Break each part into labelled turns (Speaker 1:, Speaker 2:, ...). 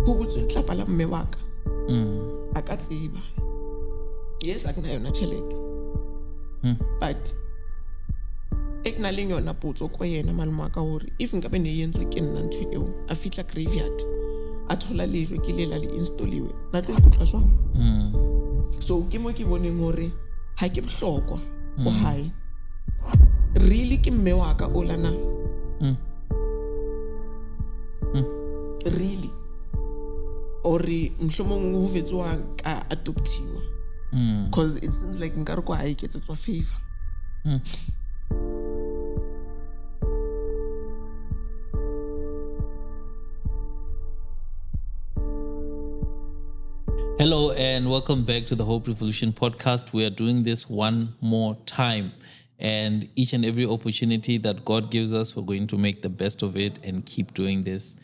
Speaker 1: ho butswe tlapa la mme wa ka a ka tseba yes a kena yona tšhelete but e kena le yona potso ko yena malome wa ka hore if nka be ne yentswe ke nna ntho eo a fitla graveyard a thola lejwe ke lela le installiwe na tlo ikutlwa jwang so ke mo ke boneng hore ha ke bohlokwa o hae really ke mme wa ka o lana really ori mhlomong ho vetswa ka adoptiwa because it seems like nkare ko hae ke tsetswa favor
Speaker 2: Hello and welcome back to the Hope Revolution podcast. We are doing this one more time, and each and every opportunity that God gives us, we're going to make the best of it and keep doing this.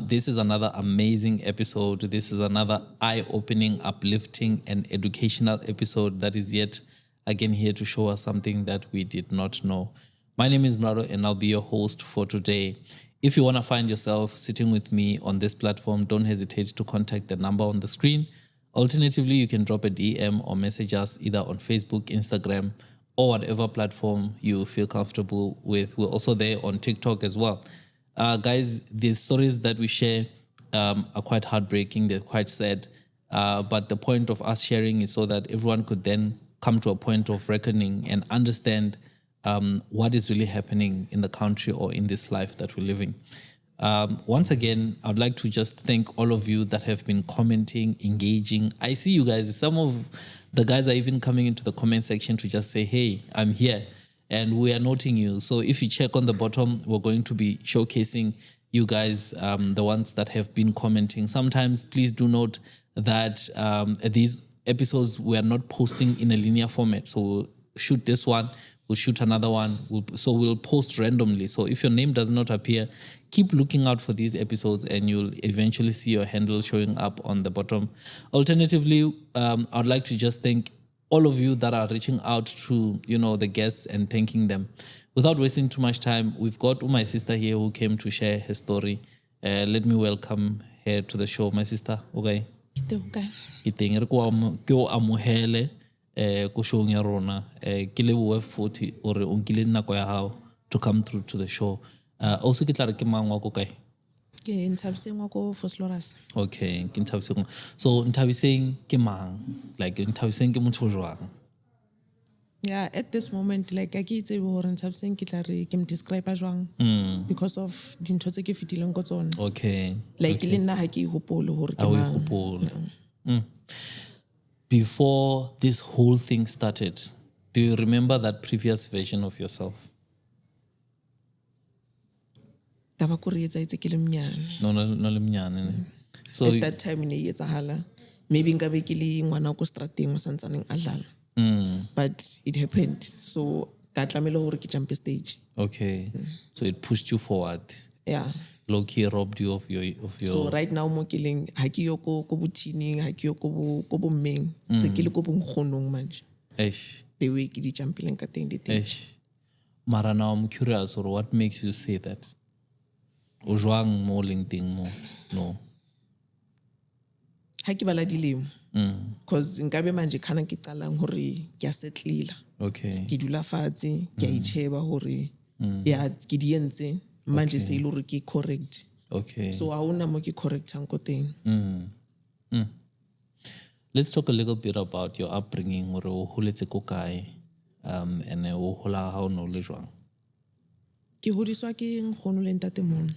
Speaker 2: This is another amazing episode. This is another eye-opening, uplifting, and educational episode that is yet again here to show us something that we did not know. My name is Mrado and I'll be your host for today. If you want to find yourself sitting with me on this platform, don't hesitate to contact the number on the screen. Alternatively, you can drop a DM or message us either on Facebook, Instagram, or whatever platform you feel comfortable with. We're also there on TikTok as well. Guys, the stories that we share are quite heartbreaking. They're quite sad. But the point of us sharing is so that everyone could then come to a point of reckoning and understand what is really happening in the country or in this life that we're living. Once again, I'd like to just thank all of you that have been commenting, engaging. I see you guys. Some of the guys are even coming into the comment section to just say, hey, I'm here. And we are noting you. So if you check on the bottom, we're going to be showcasing you guys, the ones that have been commenting. Sometimes please do note that these episodes we are not posting in a linear format. So we'll shoot this one, we'll shoot another one. We'll post randomly. So if your name does not appear, keep looking out for these episodes and you'll eventually see your handle showing up on the bottom. Alternatively, I'd like to just thank all of you that are reaching out to, the guests and thanking them. Without wasting too much time, we've got my sister here who came to share her story. Let me welcome her to the show. My sister, okay? Ko showng ya rona ke leboe 40 ore o nkile nako ya hao to come through to the show. Also ke tla re ke mang wa ko kae?
Speaker 1: ke Nthabiseng wa ko Vosloorus.
Speaker 2: Okay, ke Nthabiseng. So Nthabiseng ke mang? Like Nthabiseng ke motho jwang?
Speaker 1: Yeah, at this moment like I ke itse hore Nthabiseng ke tla re ke mo describe jwang because of dintho tse ke fitileng go tsona.
Speaker 2: Okay.
Speaker 1: Like le nna ha ke hopole hore ke mang.
Speaker 2: Before this whole thing started, do you remember that previous version of yourself?
Speaker 1: Taba ko re etsa ke le mnyane.
Speaker 2: No le mnyane. So
Speaker 1: at that time ne etsahala maybe nka be ke le ngwana ko strateng o santsaneng a dlala. But it happened. So ka tlamela hore ke jump stage.
Speaker 2: Okay. So it pushed you forward.
Speaker 1: Yeah.
Speaker 2: Low-key robbed you of your.
Speaker 1: So right now mo kileng ha ke yo ko botining, ha ke yo ko bo mmeng, se ke le ko bonkgonong manje. The way ke di jumpileng ka teng di teng.
Speaker 2: Mara now I'm curious, or what makes you say that? O jwang mo leng teng mo? No.
Speaker 1: Ha ke bala dilemo. Because nkabe manje kana ke qalang hore ke a settlela.
Speaker 2: Okay.
Speaker 1: Ke dula fatshe, ke a itsheba hore ya ke di entse. Manje se ile hore ke correct.
Speaker 2: Okay.
Speaker 1: So ha hona mo ke correctang ko teng.
Speaker 2: Let's talk a little bit about your upbringing. Hore o holetse ko kae and o hola ha o no le jwang?
Speaker 1: Ke hodiswa ke nkgono le ntatemoholo.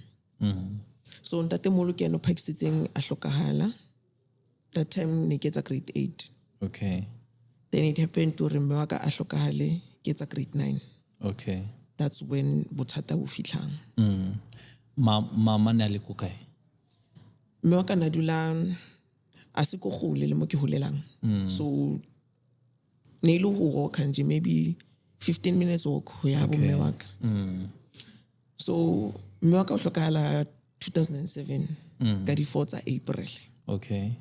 Speaker 1: So ntatemoholo ke eno phakisitseng a hlokahala. That time ne ke etsa grade 8.
Speaker 2: Okay.
Speaker 1: Then it happened to mme wa ka a hlokahale ke etsa grade 9.
Speaker 2: Okay.
Speaker 1: That's when bothata bo fitlang.
Speaker 2: Mama ne le ko kae?
Speaker 1: Mme wa ka na dula a se ko gole le mo ke holelang. So ne ile ho walk nje maybe 15 minutes walk ho ya bo mme wa ka. So mme wa ka o hlokahala 2007 ka di 4 tsa April.
Speaker 2: Okay.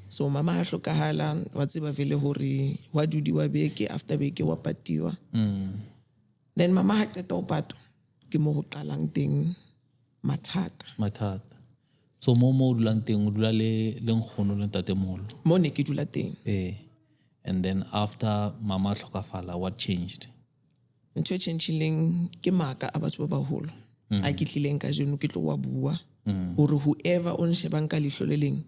Speaker 1: So mama a hlokahala wa tseba vele hore wa dudiwa beke after beke wa patiwa. Then mama ha qeta ho patwa ke mo ho qalang teng mathata.
Speaker 2: So mo dulang teng o dula le nkgono le ntatemolo.
Speaker 1: mo ne ke dula teng.
Speaker 2: And then after mama hlokafala, what changed?
Speaker 1: Ntho e changileng ke maka a batho ba baholo. A ke tlileng ka jeno ke tlo wa bua hore whoever o nshebang ka lihlo le leng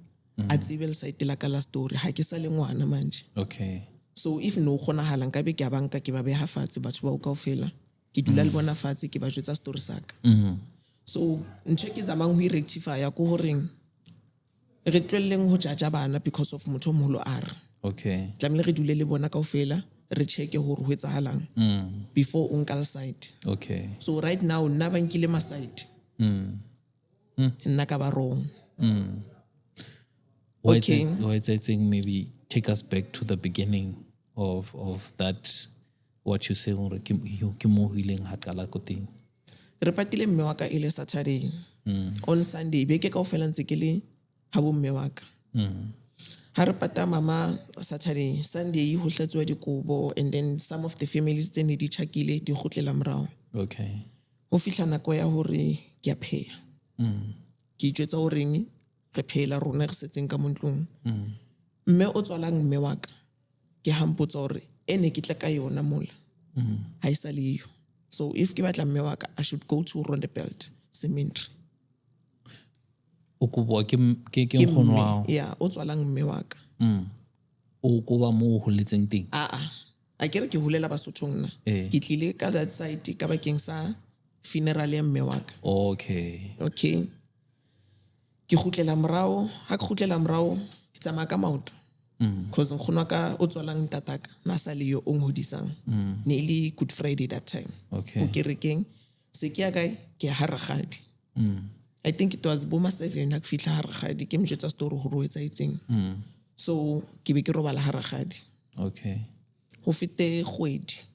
Speaker 1: a tsebe le site la ka la story ha ke sa le ngwana manje.
Speaker 2: Okay.
Speaker 1: So if no kgonahala nka be ke a banka ke ba beha fatshe batho ba o kaofela ke dula le bona fatshe ke ba jwetsa story saka. So ntho ke zamang ho rectify ya ko horeng re tlwelleng ho jaja bana because of motho moholo a re.
Speaker 2: Okay.
Speaker 1: Tlamehile re dule le bona kaofela re check hore ho etsahalang before o nka le side.
Speaker 2: Okay.
Speaker 1: So right now nna ba nkile ma side. Nna ka ba wrong.
Speaker 2: Why it's saying maybe take us back to the beginning of that, what you say hore ke mo hileng ha qala ko teng.
Speaker 1: Re patile mme wa ka ile Saturday. On Sunday beke kaofela ntse ke le ha bo mme wa ka. Ha re pata mama Saturday, Sunday ho hlatswa dikobo, and then some of the families tse ne di tjhakile di khotlela morao.
Speaker 2: Okay.
Speaker 1: Ho fihla nako ya hore ke a pheya. Ke itjwetsa hore re phela rona re setseng ka montlong. Mme o tswalang mme wa ka ke hampotsa hore ene ke tla ka yona mola. Ha isa le yo. So if ke batla mme wa ka I should go to Rondebelt Cemetery.
Speaker 2: O kubwa ke nkgono wa.
Speaker 1: Yeah, o tswalang mme wa ka.
Speaker 2: O kuba mo ho letseng teng.
Speaker 1: A kere ke hulela Basothong nna. Ke tlile ka that site ka bakeng sa funeral ya mme wa ka.
Speaker 2: Okay.
Speaker 1: Ke khutlela morao, ha ke khutlela morao ke tsamaya ka maoto. Because nkgono ka o tswalang tataka na sa le yo o nghodisang. Ne le Good Friday that time.
Speaker 2: Okay.
Speaker 1: O kerekeng se ke ya kae ke ha Rakgadi. I think it was boma 7 ha ke fihla ha Rakgadi ke mjwetsa story ho ro etsaetseng. So ke be ke robala ha Rakgadi.
Speaker 2: Okay.
Speaker 1: Ho fite kgwedi.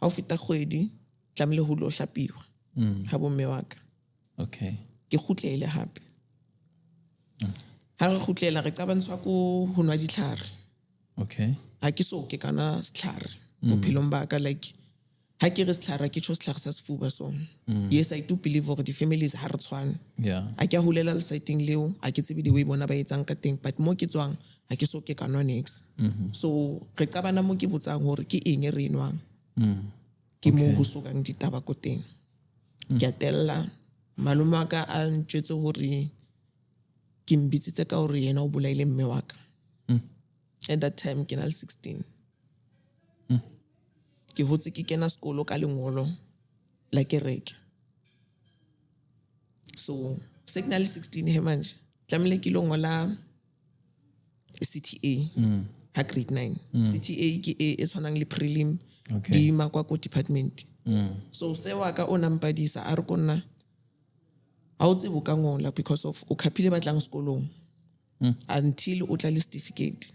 Speaker 1: Ha o fita kgwedi tlamehile ho lo hlapiwa. Ha bo mme wa ka.
Speaker 2: Okay.
Speaker 1: Ke khutlele hape. Ha re khutlela re qabantshwa ko ho nwa ditlhare.
Speaker 2: Okay.
Speaker 1: Ha ke so ke kana setlhare bophelong ba ka, like ha ke re setlhare ke tjho setlhare sa sefuba so. Yes, I do believe hore di families ha re tshwane.
Speaker 2: Yeah.
Speaker 1: A ke hulela le siting leo a ke tsebe di we bona ba etsang ka teng, but mo ke tswang ha ke so ke kana next. So re qabana mo ke botsang hore ke eng re enwang. Ke mo ho sokang ditaba ko teng. Ke atella malome wa ka a ntjwetse hore ke mbitsitse ka hore yena o bolaile mme wa ka. At that time ke na le 16. Ke hotse ke kena sekolo ka lengolo la kereke. So se ke na le 16 he manje tlamehile ke lo ngola CTA ha grade 9. CTA ke e tshwanang le prelim di makwa ko department. So se wa ka o nampadisa a re ko nna ha o tsebo ka ngola because of o khapile batlang sekolong until o tla le certificate.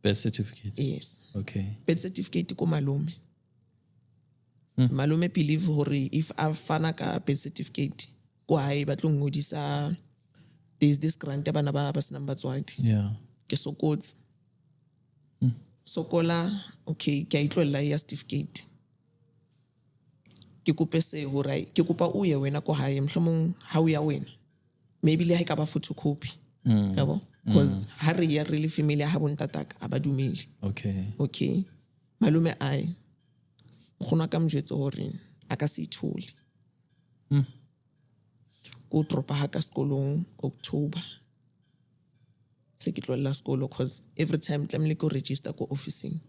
Speaker 2: Birth certificate.
Speaker 1: Yes.
Speaker 2: Okay.
Speaker 1: Birth certificate ko malome. Malome believe hore if a fana ka birth certificate ko hae ba tlo ngodisa there's this grant ya bana ba senang batswadi.
Speaker 2: Yeah.
Speaker 1: Ke sokotse. Sokola okay ke a itlwella ya certificate. Ke kope se hore ke kopa o ye wena ko hae mhlomong ha o ya wena maybe le ha ka ba photocopy. Yabo because ha re ya really family ha bontataka abadumeli. Okay malume ai khona ka mjwetso hore aka se ithole ko tropa ha ka sekolong October se ke tlolla sekolo because every time tlamehile ko register ko officing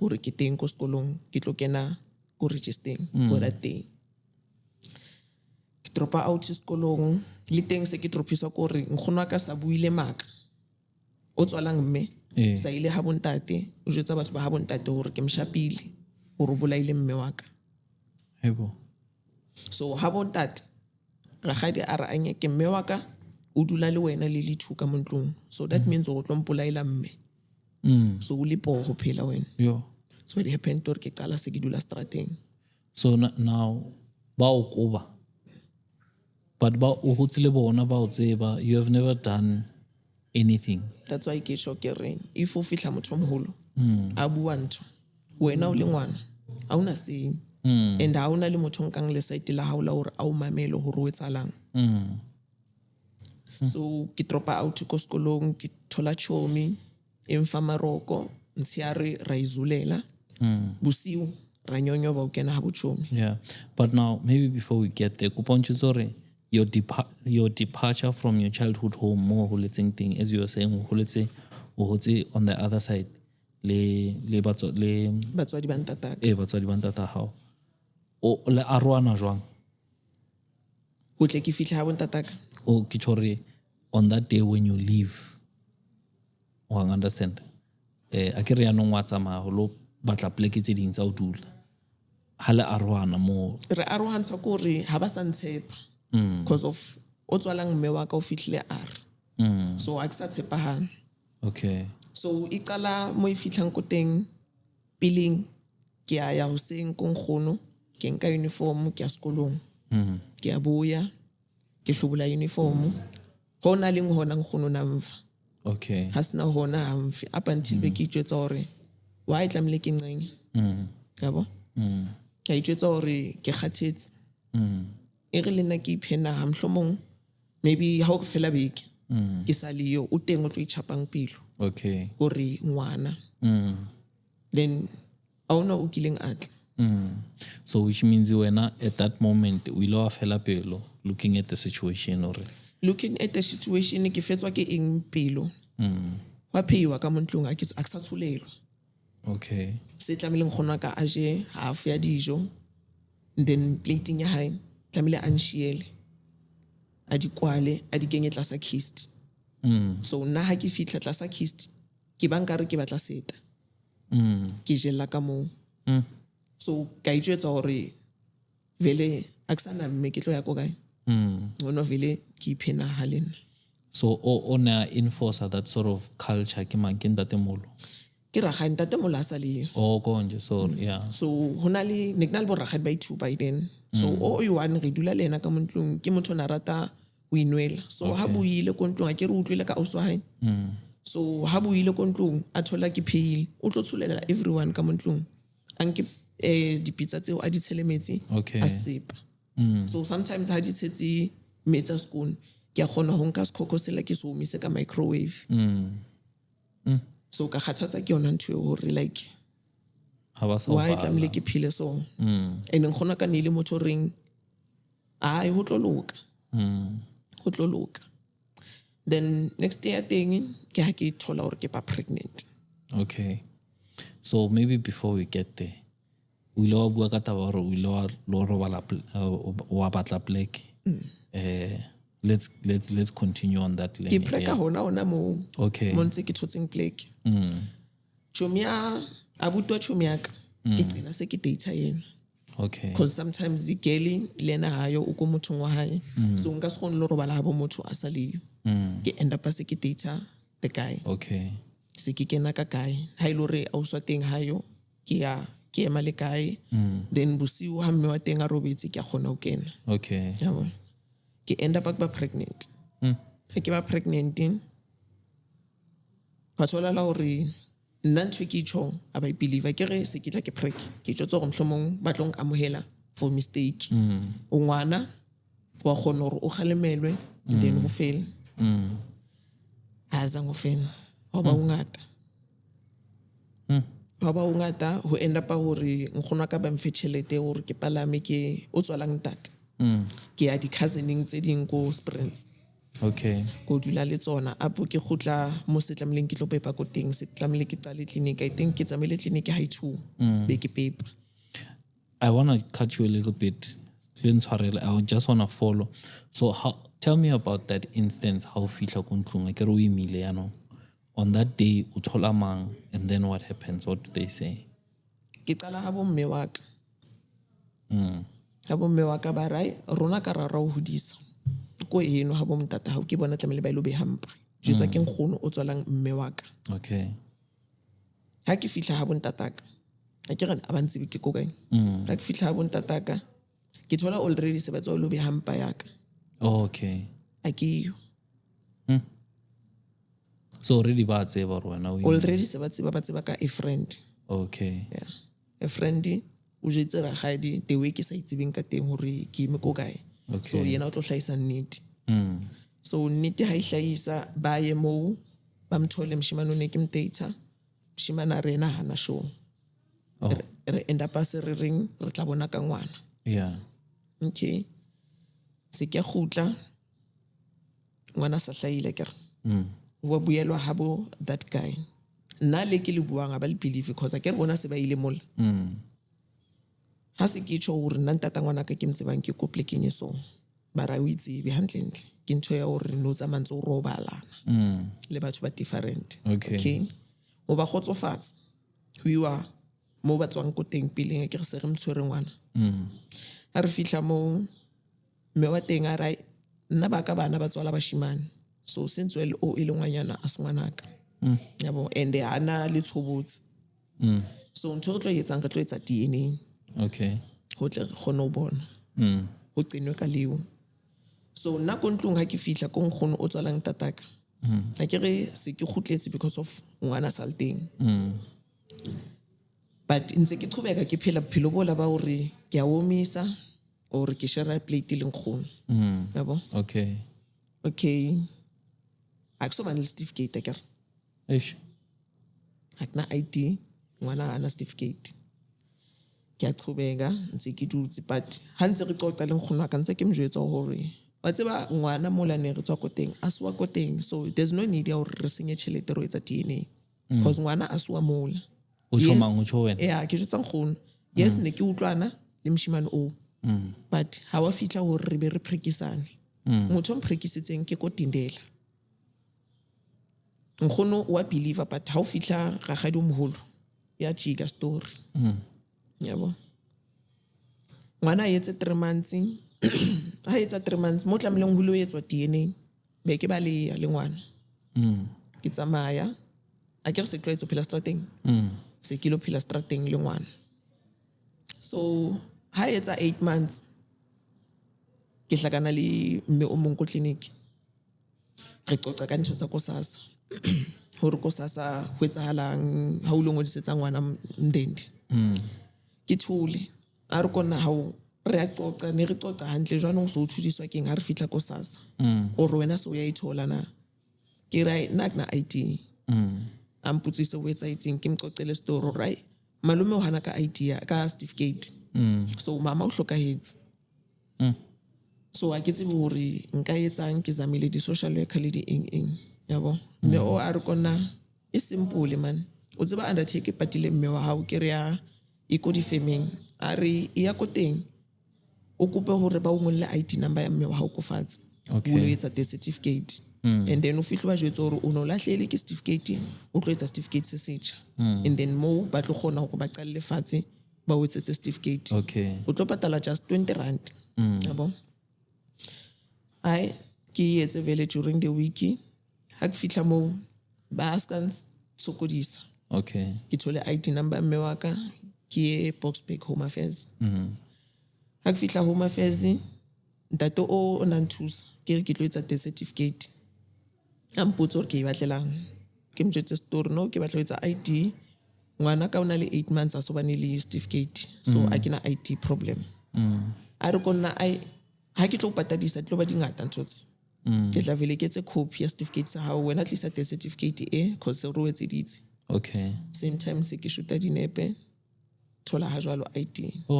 Speaker 1: hore ke teng ko sekolong ke tlo kena ko registering for that day. Ke tropa out sekolong le teng se ke tropisa ko re nkgono ka sa buile maka o tswalang mme sa ile ha bontate o jwetsa batho ba ha bontate hore ke mshapile hore bolaile mme wa ka.
Speaker 2: Hebo.
Speaker 1: So ha bontate Rakgadi a re anye ke mme wa ka o dula le wena le lithu ka montlong, so that means o tlo mpolaila mme. So o le po ho phela wena.
Speaker 2: Yo.
Speaker 1: So it happened to ke qala se ke dula strateng.
Speaker 2: So now ba o kuba but ba o hotsile bona ba o tseba, you have never done anything.
Speaker 1: That's why ke sho ke re if o fihla motho moholo a bua ntho wena o le ngwana a una se and ha una le motho nkang le site la haula hore a o mamelo hore o etsalang. So ke dropa out ko sekolong ke thola chomi e mfa maroko ntshare ra izulela bosiu ra nyonyoba o kena ha bochomi.
Speaker 2: Yeah, but now maybe before we get there, kuponchuzore your departure from your childhood home more holetseng thing, as you were saying, holetse on the other side le
Speaker 1: Batswadi ba ntataka
Speaker 2: batswadi ba ntata hao o le arwana jwang
Speaker 1: ho tle ke fihla ha bo ntataka.
Speaker 2: o ke tshore on that day when you leave o understand a ke re ya nong wa tsamaya ho lo batla pleke tse ding tsa o dula ha le arwana mo
Speaker 1: Re arohantsha ko re ha ba sa ntshepa because of o tswalang mme wa ka o fihlile so a ke sa tshepahana.
Speaker 2: okay
Speaker 1: So iqala mo e fihlang ko teng piling ke a ya hoseng ko nkgono ke nka uniform ke ya sekolong ke a boya ke hlubula uniform hona le hona nkgono na mfa
Speaker 2: okay
Speaker 1: ha sina hona amfi up until be ke itjwetsa hore wa e tlamile ke ncenge ka bo ka itjwetsa hore ke kgathetse e re lena ke iphena ha mhlomong maybe ha o fela beke ke sa liyo o teng o tlo ichapang pilo
Speaker 2: okay
Speaker 1: gore ngwana then auna o kileng atla.
Speaker 2: so which means wena at that moment we lo fela pelo looking at the situation or
Speaker 1: Looking at the situation ke fetswa ke eng pelo wa phewa ka montlong a ke sa tshulelwa
Speaker 2: okay
Speaker 1: se tlamileng khona ka aje half ya dijo then plating ya hae tlamile a nshiele a di kwale a di kenye tlasa kist so nna ha ke fitla tlasa kist ke banka re ke batla seta ke jella ka mo so ka itjwetsa hore vele aksana mme ke tlo ya ko kae ngono vele ke iphena halena.
Speaker 2: so on a enforcer that sort of culture ke ntate molo
Speaker 1: Ke rakga ntate mola sa le
Speaker 2: konje so yeah
Speaker 1: so hona le neknal bo rakga ba ithu by then so o one re dula lena ka montlong ke motho na rata o inwela so ha buile ko ntlong a ke re utlwile ka auso hae so ha buile ko ntlong a thola ke phile o tlo tshulela everyone ka montlong anke dipitsa tseo a di tshelemetse
Speaker 2: okay
Speaker 1: a sepa so sometimes ha di tshetse metsa spoon ke a khona ho nka sekhokosela ke so umise ka microwave so ka khathatsa ke yona ntwe hore like
Speaker 2: ha ba sa
Speaker 1: why tlamile ke phile so and ngkhona ka nile motho ring ai ho tlo loka then next day thing ke ha ke thola hore ke ba pregnant.
Speaker 2: okay so maybe before we get there we lo bua ka taba hore we lo robala wa batla black let's continue on that lane
Speaker 1: Ke preka hona mo
Speaker 2: okay
Speaker 1: mo ntse ke thotseng black chomia abutwa chomiaka ke tsena se ke data yena
Speaker 2: okay
Speaker 1: because sometimes the girl lena hayo uko motho wa hae so nka se khone lo robala ha bo motho a sa leyo ke end up se ke data the guy
Speaker 2: okay
Speaker 1: se ke kena ka kae ha ile re a uswa teng hayo ke ema le kae then bosiu ha mme wa teng a robetse ke a khona ho kena
Speaker 2: okay
Speaker 1: ya bona ke end up ba pregnant ha ke ba pregnant ba thola la hore nna ntwe ke tjho a ba believe ke re se ke tla ke preg ke tjotsa gore mhlomong ba tlong amohela for mistake o ngwana wa khona hore o khalemelwe then ho fail ha za ngo fail ho ba ungata ba ungata ho end up hore nkgona ka ba mfetchelete hore ke palame ke o tswalang tate ke ya di cousining tse ding ko Springs
Speaker 2: okay
Speaker 1: go dula le tsona apo ke khutla mo setlamleng ke tlo pepa ko teng setlamle ke tsale clinic I think ke tsamele clinic high 2 be ke pepa.
Speaker 2: I want to cut you a little bit I just want to follow so tell me about that instance how fihla ko ntlong ke re o imile ya no on that day o thola mang and then what happens what do they say
Speaker 1: Ke qala ha bo mme wa ka ha bo mme wa ka ba rai rona ka rara o hodisa ko eno ha bo mtata ha ke bona tlamele ba ile be hampa jetsa ke nkgono o tswalang mme wa ka
Speaker 2: okay
Speaker 1: ha ke fihla ha bo ntataka a ke re a ba ntse ke ko kae ha ke fihla ha bo ntataka ke thola already se ba tswa lo be hampa ya ka
Speaker 2: okay
Speaker 1: a ke yo
Speaker 2: so already ba tseba rona
Speaker 1: already se ba tseba ka a friend
Speaker 2: okay
Speaker 1: yeah a friend o jetse ra gaedi the way ke sa itsebeng ka teng hore ke ime ko kae so yena o tlo hlaisa nnete so nnete ha ihlahisa ba ye moo ba mthole mshimane o ne ke mdata mshimane a rena hana show re end up se re reng re tla bona ka ngwana
Speaker 2: Yeah.
Speaker 1: okay se ke khutla ngwana sa hlaile ke wa buelwa habo that guy nna le ke le buang a ba le believe because a ke re bona se ba ile mola ha se ke tsho hore nna ntata ngwana ka ke mtsebang ke ko plekeng so ba ra o itse hantle ke ntho ya hore no tsa mantse o robalana le batho ba different
Speaker 2: Okay.
Speaker 1: o ba khotsofatsa ho iwa mo ba tswang ko teng pileng ke re se re mtshwere ngwana ha re fihla mo me wa teng a rai nna ba ka bana ba tswala bashimane so since well o ile ngwanyana a sengwanaka yabo and ana le tshobotsi so ntho re tlo etsang re tlo etsa DNA
Speaker 2: Okay.
Speaker 1: ho tle re khone ho bona ho qinwe ka leo so nna ko ntlong ha ke fihla ko nkgono o tswalang tataka ha ke re se ke khutletse because of ngwana salteng but ntse ke qhubeka ke phela bophelo bola ba hore ke a omisa or ke share plate le nkgono yabo
Speaker 2: Okay.
Speaker 1: okay akso ban le certificate ka
Speaker 2: Eish.
Speaker 1: akna ID ngwana ana certificate ke a qhubeka ntse ke dutse but ha ntse re qoqa le nkgono ka ntse ke mjwetsa hore wa tseba ngwana mola ne re tswa ko teng a swa ko teng so there's no need ya hore re senye tšhelete ro etsa DNA because ngwana a swa mola
Speaker 2: O tsho mang o tsho wena?
Speaker 1: yeah ke jwetsa nkgono yes ne ke utlwana le mshimane o but ha wa fitla hore re be re prekisane motho o mprekisitseng ke ko tindela nkgono wa believer but ha o fitla ragadi o moholo ya chiga story yabo ngwana etse 3 months ha etsa 3 months mo tlameleng ho lo etswa DNA be ke ba le ngwana ke tsamaya a ke re se tloetso phela strateng se kilo phela strateng le ngwana so ha etsa 8 months ke hlakana le mme o mong ko clinic re qoqa ka ntho tsa ko sasa hore ko sasa ho etsahalang ha o lo ngodisetsa ngwana mndende ke thule a re kona ha re a qoqa ne re qoqa hantle jwanong so thudiswa keng ha re fitla ko sasa o re wena so ya ithola na ke rai na ID amputsise o etsa itseng ke mqoqele story right malume o hana ka ID ka certificate so mama o hlokahetse so a ke tsebe hore nka etsang ke zamile di social worker le di eng yabo mme o a re kona e simple man o tseba undertake patile mme wa hao ke re ya iko di femeng a re ya ko teng o kope hore ba o ngolle ID number ya mme wa hao ko fatshe o lo etsa the certificate and then o fihlwa jwetsa hore o no lahlele ke certificate o tlo etsa certificate se setjha and then mo ba tlo khona hore ba qalle fatshe ba o etsetse certificate o tlo patala just 20 rand yabo ai ke etse vele during the week ha ke fihla mo ba scan sokodisa ke thole ID number mme wa ka ke Boxburg Home Affairs ha ke fihla Home Affairs ntate o na nthusa ke re ke tlo etsa the certificate ampotso ke batlelang ke mjetse story no ke batla etsa ID ngwana ka una le 8 months a so bane le certificate so a kena ID problem a re konna ai ha ke tlo patadisa tlo ba dingata ntotse ke tla vele ke tse copy ya certificate sa hao wena tlisa the certificate cause ro etse ditse same time se ke shoota dinepe thola ha jwalo ID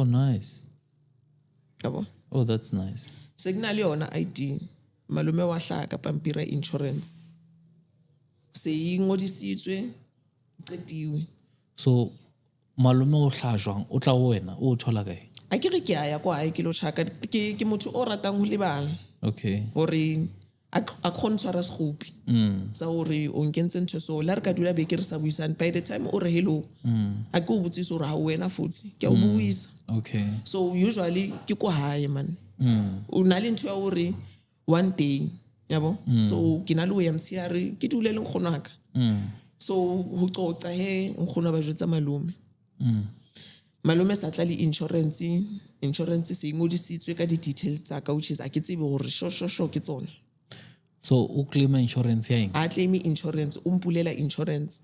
Speaker 2: nice
Speaker 1: yabo
Speaker 2: that's nice
Speaker 1: signal yona ID malume wa hlaka pampira insurance se ingodisitswe qetiwe
Speaker 2: so malume o hlajwang o tla wena o thola kae
Speaker 1: a ke re ke aya kwa ke lo tshaka ke motho o ratang ho lebala hore a khontswara sekgopi sa hore o nkentse ntho so la re ka dula be ke re sa buisane by the time o re hello a ke o botsisa hore ha wena futsi ke a o buisa so usually ke ko hae man o na le ntho ya hore one day yabo so ke na le o ya mtsiare ke dule le nkgonaka so ho qoqa he nkgona ba jwetsa malume malume sa tla le insurance se ingodisitswe ka di details tsa ka which is a ke tsebe hore sho ke tsona
Speaker 2: so o claim insurance ya eng
Speaker 1: a claim insurance umpulela insurance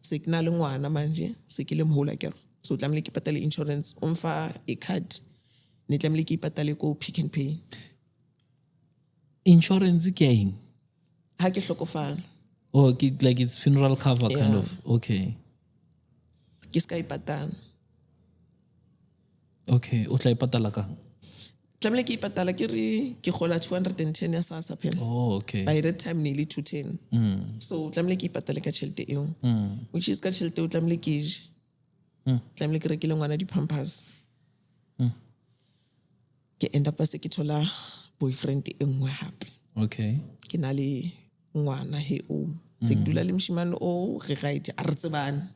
Speaker 1: se ke na le ngwana manje se ke le mhola ke so tlamile ke patale insurance umfa a card ne tlamile ke patale ko Pick n Pay
Speaker 2: Insurance ke eng?
Speaker 1: Ha ke hlokofala.
Speaker 2: Or like it's funeral cover kind
Speaker 1: Yeah.
Speaker 2: of. Okay.
Speaker 1: Ke ska ipatala.
Speaker 2: Okay. O tla ipatala kang?
Speaker 1: Tlamehile ke ipatala ke re ke kgola 210 ya SASSA phela.
Speaker 2: Oh, okay.
Speaker 1: By that time nearly 210. So tlamehile ke ipatale ka tjhelete eo. Which is ka tjhelete eo tlamehile ke je. Tlamehile ke rekile ngwana di-pampers. Ke end up se ke thola boyfriend e nngwe hape.
Speaker 2: Okay.
Speaker 1: Ke na le ngwana he o. Se ke dula le moshimane o re right a re tsebane.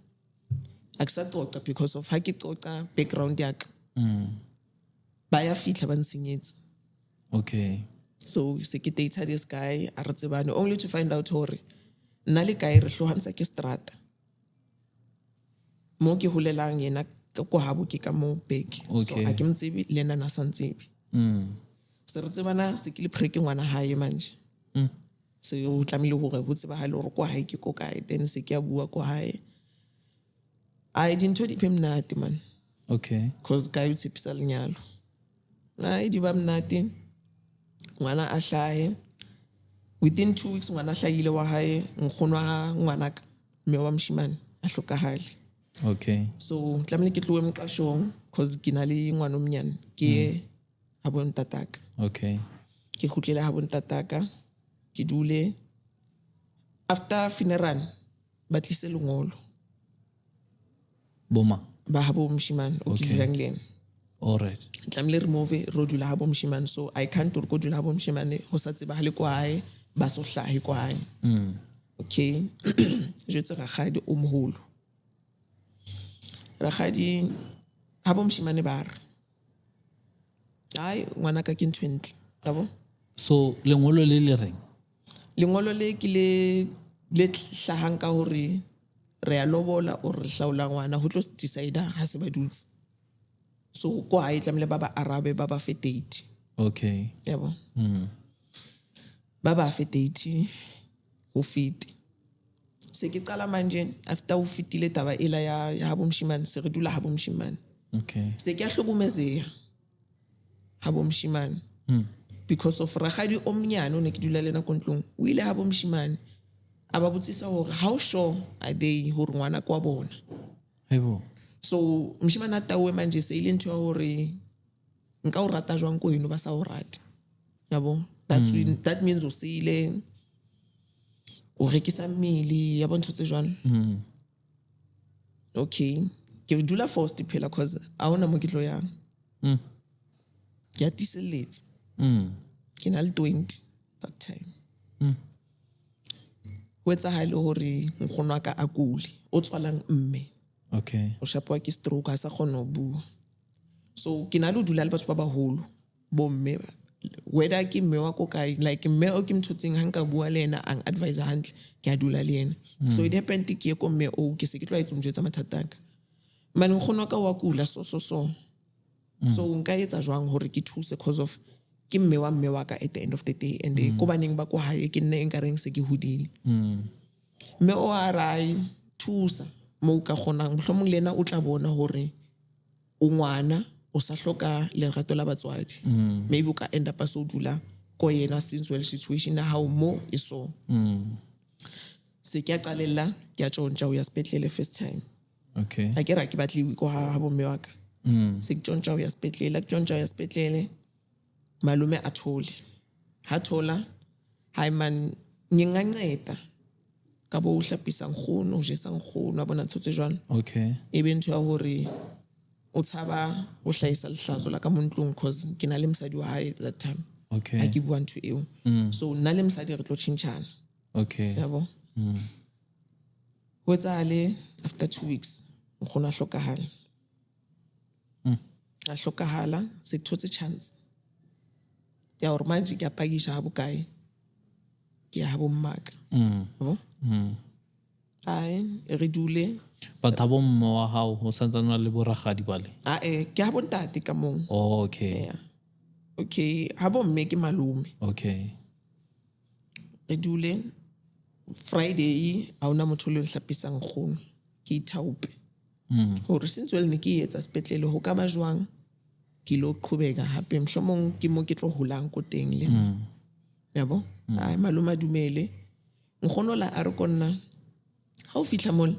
Speaker 1: A ke sa qoqa because of ha ke qoqa background ya ka. Ba ya fitla ba nsenyetse.
Speaker 2: Okay.
Speaker 1: So se ke data this guy a re tsebane only to find out hore nna le kae re hlohantsha ke strata. Mo ke holelang yena ko habo ke ka mo back. So
Speaker 2: Okay.
Speaker 1: a ke mtsebi le nna na sa ntsebi. Se re tsebana se ke le preke ngwana hae manje. Se o tlamile hore ho tsebahale hore ko hae ke ko kae then se ke a bua ko hae. I didn't tell him mnati man
Speaker 2: Okay.
Speaker 1: cause guy o tshepisa lenyalo. Na di ba mnati. Ngwana a hlahe. Within 2 weeks ngwana hlahile wa hae nkgono wa ngwana ka mme wa moshimane a hlokahale.
Speaker 2: Okay.
Speaker 1: So tlamehile ke tlowe moqashong cause ke na le ngwana o monyane ke ha bo ntataka.
Speaker 2: Okay.
Speaker 1: Ke khutlele ha bo ntataka ke dule after funeral ba tlise lengolo
Speaker 2: Boma.
Speaker 1: ba ha bo moshimane o ke
Speaker 2: Okay.
Speaker 1: dilang le ena.
Speaker 2: All right.
Speaker 1: Tlamehile remove ro dula ha bo moshimane so I can't go dula ha bo moshimane ho sa tsebahale ko hae ba so hlahe ko hae. Okay. Je tse rakgadi o moholo. Rakgadi ha bo moshimane ba re ai ngwana ka ke ntho e ntle yabo.
Speaker 2: So lengolo le reng?
Speaker 1: Lengolo le ke le hlahang ka hore re a lobola o re hlaola ngwana ho tlo decide ha se ba dutse. So ko hae tlamehile ba ba arabe ba ba fe date
Speaker 2: Okay.
Speaker 1: yabo. Ba ba fe date ho fete. Se ke qala manje after ho fitile taba ela ya ha bo moshimane se re dula ha bo moshimane.
Speaker 2: Okay.
Speaker 1: Se ke a hlokomezeha ha bo moshimane. Because of rakgadi o mnyane o ne ke dula le na ko ntlong o ile ha bo moshimane a ba botsisa hore how sure are they hore ngwana kwa bona.
Speaker 2: Hebo.
Speaker 1: So moshimane a tawe manje se ile ntho ya hore nka o rata jwang ko eno ba sa o rata yabo. That means o seile o rekisa mmele ya bontho tse jwang. Okay ke dula forced phela cause a hona mo ke tlo yang. Ke atiselletse. Ke na le 20 that time. Ho etsahale hore nkgono wa ka a kule o tswalang mme.
Speaker 2: Okay.
Speaker 1: O shapwa ke stroke a sa kgona ho bua. So ke na le ho dula le batho ba baholo bo mme whether ke mme wa ko kae like mme o ke mthotseng ha nka bua le ena ang advise hantle ke a dula le ena. So it happened ke ye ko mme o ke se ke tlo etsa mjwetsa mathata ka. Mane nkgono wa ka wa kula so. So nka etsa jwang hore ke thuse cause of ke mme wa ka at the end of the day and ko baneng ba ko hae ke nne nka reng se ke hodile. Mme o a rai thusa mo ka kgonang mohlomong lena o tla bona hore o ngwana o sa hloka lerato la batswadi. Maybe o ka end up so dula ko yena since well situation na how mo iso. Se ke a qalella ke a tjontja o ya sepetlele first time.
Speaker 2: Okay.
Speaker 1: Ha ke ra ke batliwe ko ha bo mme wa ka. Se ke tjontja o ya sepetlele ke tjontja o ya sepetlele malume a thole ha thola hai man nginganceda ka bo hlapisa nkgono o jesa nkgono a bona tshotse jwana.
Speaker 2: Okay.
Speaker 1: Ebe ntho ya hore o tshaba o hlahisa lehlazo la ka mo ntlong cause ke na le mosadi wa hae at that time.
Speaker 2: Okay.
Speaker 1: Ha ke bua ntho eo. So nna le mosadi re tlo tjhentjhana
Speaker 2: Okay.
Speaker 1: yabo. Ho etsahale after 2 weeks nkgono a hlokahala. A hlokahala se ke thotse chance ya hore manje ke a pakisha ha bokae ke ya ha bo mmaka. Yabo. Ai re dule
Speaker 2: But ha bo mme wa hao ho santsana le boragadi bale.
Speaker 1: ke ha bo ntate ka mong.
Speaker 2: Oh, okay.
Speaker 1: Yeah. Okay ha bo mme ke malume.
Speaker 2: Okay.
Speaker 1: Re dule Friday a una motho le hlapisa nkgono ke ithaupe. Hore sentse le ne ke etsa sepetlele ho ka ba jwang ke lo qhubeka hape mohlomong ke mo ke tlo holang ko teng le. yabo ai malome a dumele nkgono la a re konna ha o fitla mole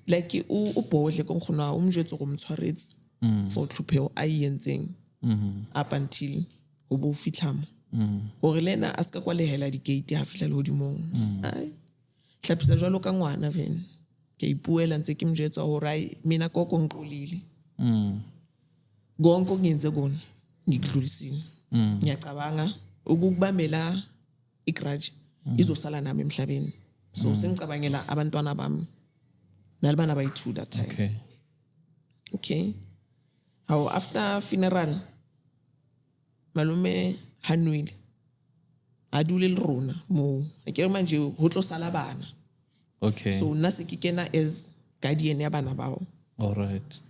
Speaker 1: like o bohle ko nkgono a o mjwetse go mtshwaretse for tlhopheo a yentseng up until o bo fitlhamo gore lena a ska kwa lehela di gate ha fihla le hodimong ai hlapisa jwalo ka ngwana vene ke ipuela ntse ke mjwetsa hore ai mina koko ngiqolile konke ngenze kona ngikudlulisile ngiyacabanga ukubambela igrudge izosala nami emhlabeni so sengicabangela abantwana bami nalibana bayi2 that time okay how after funeral malume hanwile adule le rona mo ke manje ho tlo sala bana
Speaker 2: okay
Speaker 1: so nna se ke kena as guardian ya bana bao
Speaker 2: all right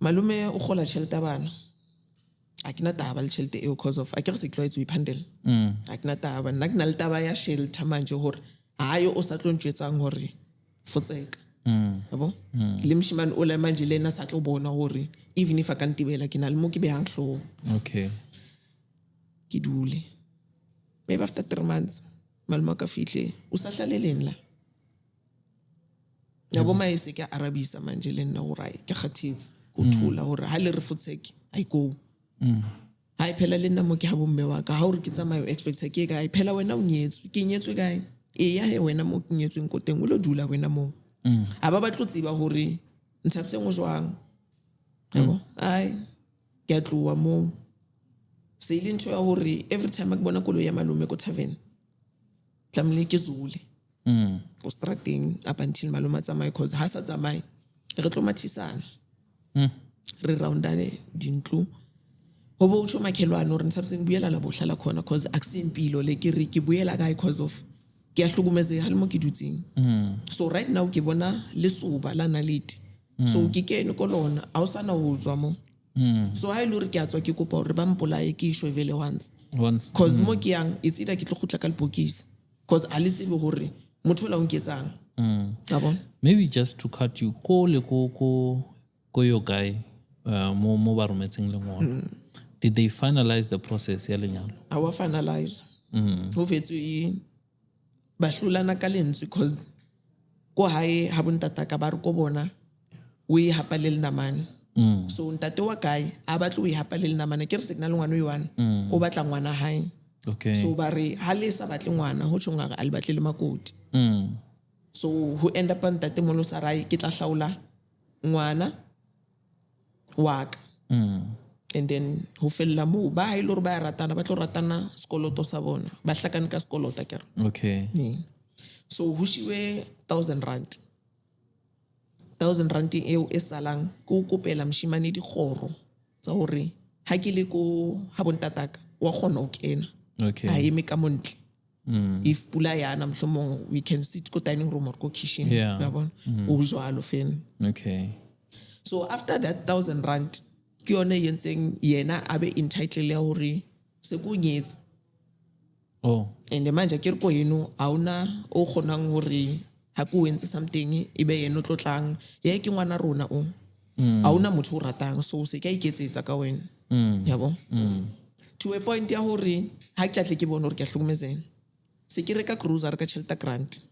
Speaker 1: malume o gola tšhelete bana a ke na taba le tšhelete eo because of a ke re se tloetse o iphandela a ke na taba nna ke na le taba ya shelter manje hore hayo o sa tlo ntjwetsang hore fotseka yabo le mshimane o le manje le na sa tlo bona hore even if a ka ntibela ke na le mo ke behang hlo
Speaker 2: okay
Speaker 1: ke dule maybe after 3 months maluma ka fihle o sa hlaleleng la yabo maese ke arabisa manje le nna hore ke khathetse go thula hore ha le re fotseke ai go ai phela le nna mo ke ha bomme wa ka ha o re ke tsamayo expect ke ka ai phela wena o nyetswe ke nyetswe kae e ya he wena mo ke nyetsweng ko teng o lo dula wena mo aba ba tlo tsiba hore nthabse ngo jwang yabo ai ke atloa mo se ile ntho ya hore every time ke bona kolo ya malume ko tavern tlamle ke zule ko strateng up until malume tsamaya cause ha sa tsamaya re tlo mathisana re roundane dintlu ho bo utsho makhelwane hore nthabse ngibuyela la bohlala khona cause akusimpilo le ke re ke buyela kae cause of ke a hlokometse ha le mo ke dutseng so right now ke bona le soba la naledi so ke kene ko lona a o sana ho tswa mo so ha ile hore ke a tswa ke kopa hore ba mpolaye ke ishwe vele once cause mo ke yang it's either ke tlo khutla ka lebokisi cause a le tsebe hore motho la o nketsang ka bona
Speaker 2: maybe just to cut you ko le ko yo guy mo ba rometseng le ngwana did they finalize the process ya lenyalo
Speaker 1: our finalize ho fetse ba hlulana ka lentswe cause ko hae ha bontata ka ba re ko bona o e hapalele namane so ntate wa kae a batla o e hapalele namane ke re signal ngwana o yone o batla ngwana hae
Speaker 2: okay
Speaker 1: so ba re ha le sa batle ngwana ho tshonga a le batle le makoti so who end up ntate molo sarai ke tla hlaula ngwana waka and then ho fella mo ba ile hore ba ratana ba tlo ratana sekoloto sa bona ba hlakane ka sekolota kere
Speaker 2: okay
Speaker 1: so ho shiwe 1000 rand eo e salang ko kopela mshimane di khoro tsa hore ha ke le ko ha bontataka wa khona o kena
Speaker 2: okay
Speaker 1: a eme ka montle if pula yana mhlomong we can sit ko dining room or ko kitchen ya bona o jwalo fen
Speaker 2: okay
Speaker 1: so after that 1000 rand ke yone yentseng yena abe entitled ya hore se go nyetse and manje ke re ko yeno auna o khonang hore ha ku wentse something ibe yena o tlotlang ye ke ngwana rona o auna motho o ratang so se ka iketsetsa ka wena yabo to a point ya hore ha ke tlatle ke bona hore ke hlokomezena se ke reka cruiser ka Chelta Grant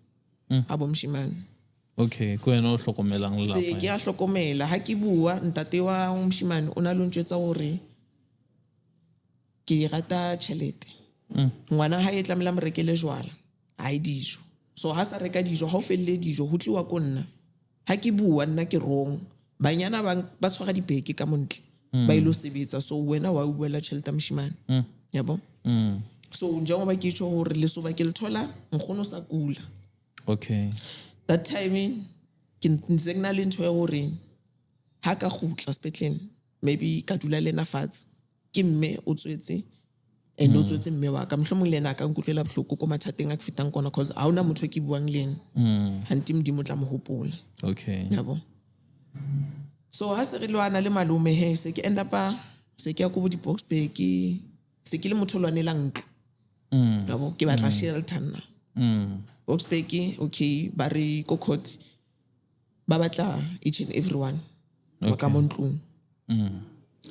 Speaker 1: abo mshimane
Speaker 2: okay ko yena o hlokomelang la
Speaker 1: se ke a hlokomela ha ke bua ntate wa mshimane o na lo ntjwetsa hore ke rata chelete ngwana ha e tlamela mrekele jwala ha e dijo so ha sa reka dijo ha o felle dijo ho tliwa ko nna ha ke bua nna ke wrong banyana ba tshwara dibeke ka montle ba ilo sebetsa so wena wa uwela chelete mshimane yabo so njengoba ke tsho hore le soba ke le thola nkgono sa kula
Speaker 2: okay
Speaker 1: that time ke ntsengna le ntho ya hore ha ka khutla sepetleng maybe ka dula lena fatshe ke mme o tswetse and o tswetse mme wa ka mhlomong lena ka nkutlela bohloko ko mathateng a ke fitang kona cause ha ona motho ke buang le ena hanti modimo tla mo hopola
Speaker 2: okay
Speaker 1: yabo so ha se re lwana le malume he se ke end up se ke ya go di Boksburg se ke le motho lwane la ntlo yabo ke batla shelter nna Boksburg okay ba re ko court ba batla each and everyone wa ka montlong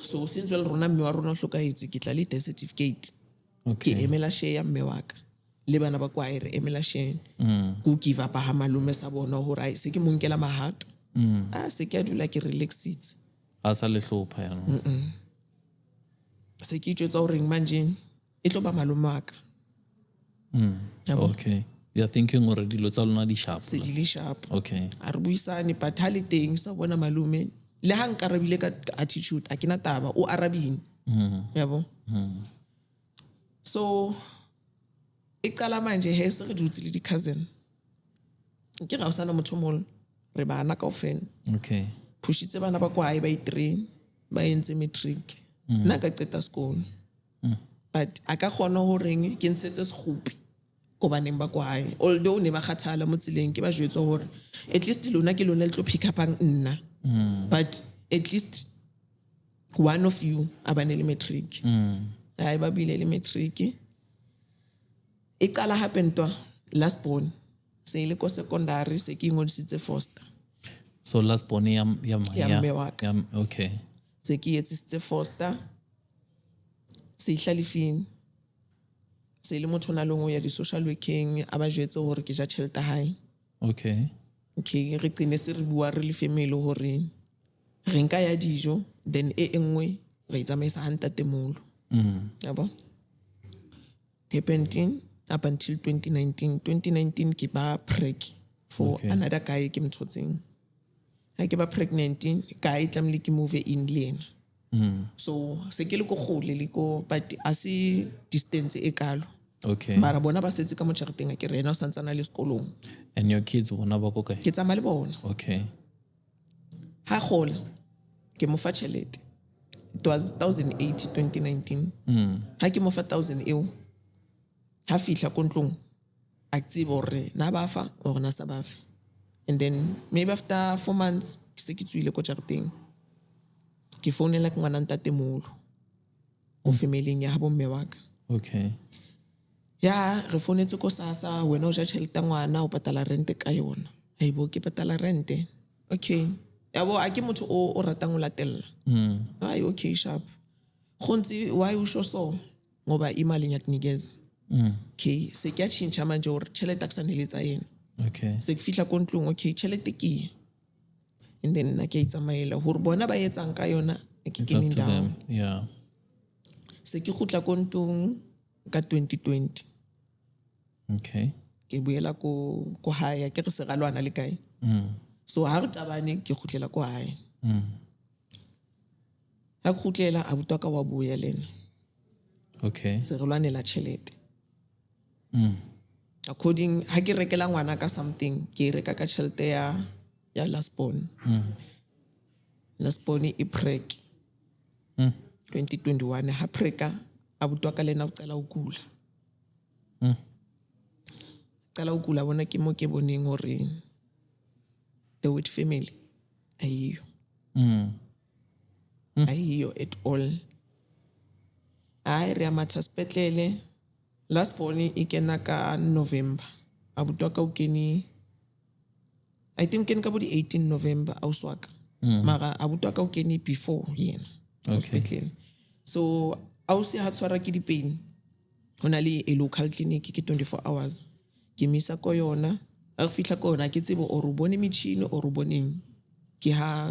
Speaker 1: so since well rona mme wa rona hlokaetse ke tla le death certificate
Speaker 2: Okay.
Speaker 1: ke emela share ya mme wa ka le bana ba kwae re emela share go give up ha malume sa bona hore ai se ke mo nkela mahato se ke a dula ke relaxitse
Speaker 2: a sa le hlopha yana
Speaker 1: se ke itjwetsa hore manje e tlo ba malume wa ka yabo
Speaker 2: okay, you're thinking hore dilo tsa lona di sharp
Speaker 1: se di le sharp
Speaker 2: okay
Speaker 1: a re buisane but ha le teng sa bona malume le ha nkarabile ka attitude a ke na taba o arabile yabo so iqala manje he se re dutse le di-cousin ke ga o sana motho mole re bana kaofela
Speaker 2: okay
Speaker 1: pushitse bana ba kwae ba i3 ba entse matric nna ka qeta sekolo but a ka kgona ho reng ke ntshetse sekgopi ko baneng ba kwae although ne ba kgathala mo tseleng ke ba jwetsa hore at least lona ke lona le tlo pick upang nna but at least one of you abane le matric ai ba bile le matric e qala hape ntwa last born se ile ko secondary se ke ngodisitse foster
Speaker 2: so last born ya
Speaker 1: mme wa ka.
Speaker 2: okay
Speaker 1: se ke etsisitse foster se ihlalifini se ile motho na lengwe ya di-social working a ba jwetse hore ke ja tjhelete hae
Speaker 2: okay
Speaker 1: re qine se re bua re le family hore re nka ya dijo then e enngwe re tsamaisa hantatemolo yabo happened up until 2019 ke ba preg for another guy ke mthotseng ha ke ba pregnant guy tlamile ke move in le ena so se ke le go gole le go but asi distance e kalo
Speaker 2: okay
Speaker 1: mara bona ba setse ka mo tšhareteng a ke rena o santsana le sekolong
Speaker 2: and your kids bona ba go kae
Speaker 1: ke tsamaya le bona
Speaker 2: okay
Speaker 1: ha gola ke mo fa tšhelete it was 2019 ha ke mo fa 1000 eo ha fihla ko ntlong a tseba hore na ba fa or na sa ba fa and then maybe after 4 months ke se ke tswile ko tšhareteng ke founela ke ngwana ntatemolo o family ya habo mme wa ka
Speaker 2: okay
Speaker 1: ya re founetse ko sasa wena o ja tšhelete ngwana o patala rente ka yona aibo ke patala rente okay yabo a ke motho o ratang o latella ai okay sharp khontsi why usho so ngoba imali ngiyakunikeza okay se ke a chincha manje hore tšhelete akusaneletsa yena
Speaker 2: okay
Speaker 1: se ke fihla ko ntlong okay tšhelete ke and then na ke itsamaela hore bona ba etsang ka yona ke kene down
Speaker 2: yeah
Speaker 1: se ke khutla ko ntlong ka 2020
Speaker 2: okay
Speaker 1: ke buela ko hae ke re se galwana le kae so ha re tabane ke khutlela ko hae ha khutlela a butwa ka wa buya lena
Speaker 2: okay
Speaker 1: se re lwanela tšhelete according ha ke rekela ngwana ka something ke reka ka tšhelete ya last born last born e preg 2021 ha preka a butwa ka lena o qala ho kula qala ho kula bona ke mo ke boneng hore the Wit family ayiyo ayiyo at all ai re amatha sepetlele last born e kena ka November a butwa ka o kene I think kene ka bo di 18 November a uswaka mara a butwa ka o kene before yena hospital so a o se ha tshwara ke di pain hona le a local clinic ke 24 hours ke misa ko yona a fihla ko yona ke tsebo o rubone mitchini o ruboneng ke ha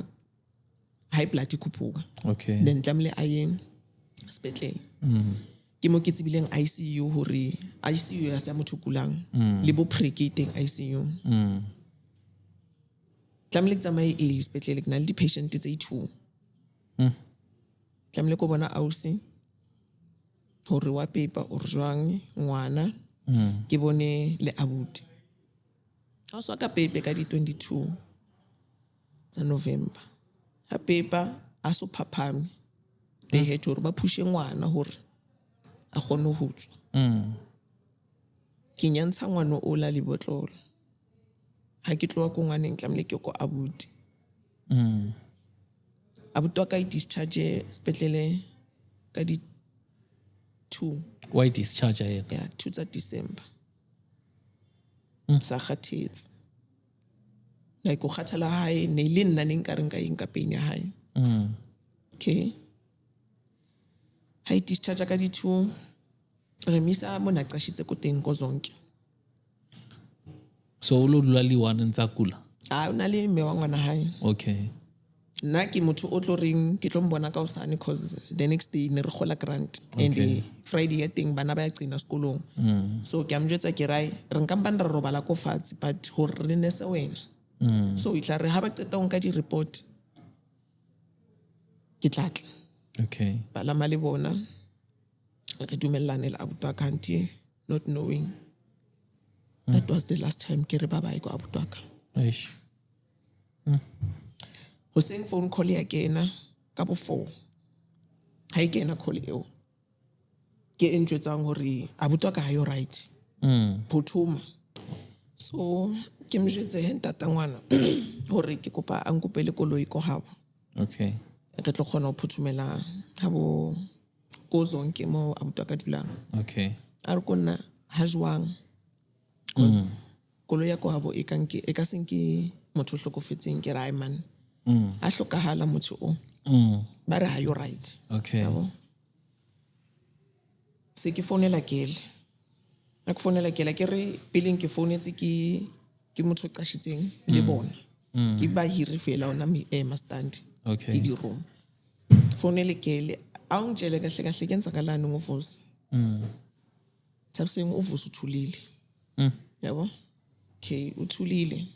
Speaker 1: high blood ikhupuka
Speaker 2: okay
Speaker 1: then tlamle a ye sepetlele ke mo ke tsibileng ICU hore ICU ya sa motho kulang le bo precateng ICU tlamle tsamaye e sepetlele ke na le di patient tse 2 tlamle ko bona ausi hore wa paper o jwang ngwana ke bone le abuti ha so ka paper ka di 22 tsa November ha paper a so phaphame they had to ba pushe ngwana hore a kgone ho tswa ke nyantsha ngwana o la le botlolo ha ke tloa ko ngwaneng tlamle ke ko abuti abuti wa ka I discharge sepetlele ka di 2
Speaker 2: why discharge yena
Speaker 1: ya 2 tsa December sa khathetse like o khathala hae ne le nna ne nka reng ka eng ka pain ya hae okay ha I discharge ka di 2 re misa mo naqashitse ko teng ko zonke.
Speaker 2: So o lo dula le one ntsa kula?
Speaker 1: O na le mme wa ngwana hae.
Speaker 2: Okay.
Speaker 1: Nna ke motho o tlo reng ke tlo mbona ka osane because the next day ne re gola grant and Friday ya teng bana ba ya cina sekolong. So ke amjwetsa ke rai re nka mbana re robala ko fatshe but hore re ne se wena. So itla re ha ba qeta nka di report ke tlatla.
Speaker 2: Okay.
Speaker 1: Bala mali bona re dumellane le abuti wa ka auntie not knowing that was the last time ke re bye bye ko abuti wa ka.
Speaker 2: Eish.
Speaker 1: Hoseng phone call ya kena ka bo 4 ha e kena call eo ke entjwetsang hore abuti wa ka ha yo right phothoma. So ke mjwetse he ntata ngwana hore ke kopa a nkopele koloi ko habo.
Speaker 2: Okay.
Speaker 1: Re tlo kgona ho phuthumela habo ko zonke mo abuti wa ka dulang.
Speaker 2: Okay.
Speaker 1: A re konna ha jwang cause koloi ya ko habo e ka senke motho hlokofetseng ke rai man. A hlokahala motho o. Ba re ha yo right.
Speaker 2: Okay.
Speaker 1: Yabo. Se ke founela kele. A ke founela kele ke re peleng ke founetse ke motho qashitseng le bona. Ke ba hiri fela ona stand.
Speaker 2: Okay.
Speaker 1: Ke di room. Founele kele a ngitshele kahle kahle ke nsakalani ngovusi. Thabiseng uvusi uthulile. Yabo. Okay, uthulile.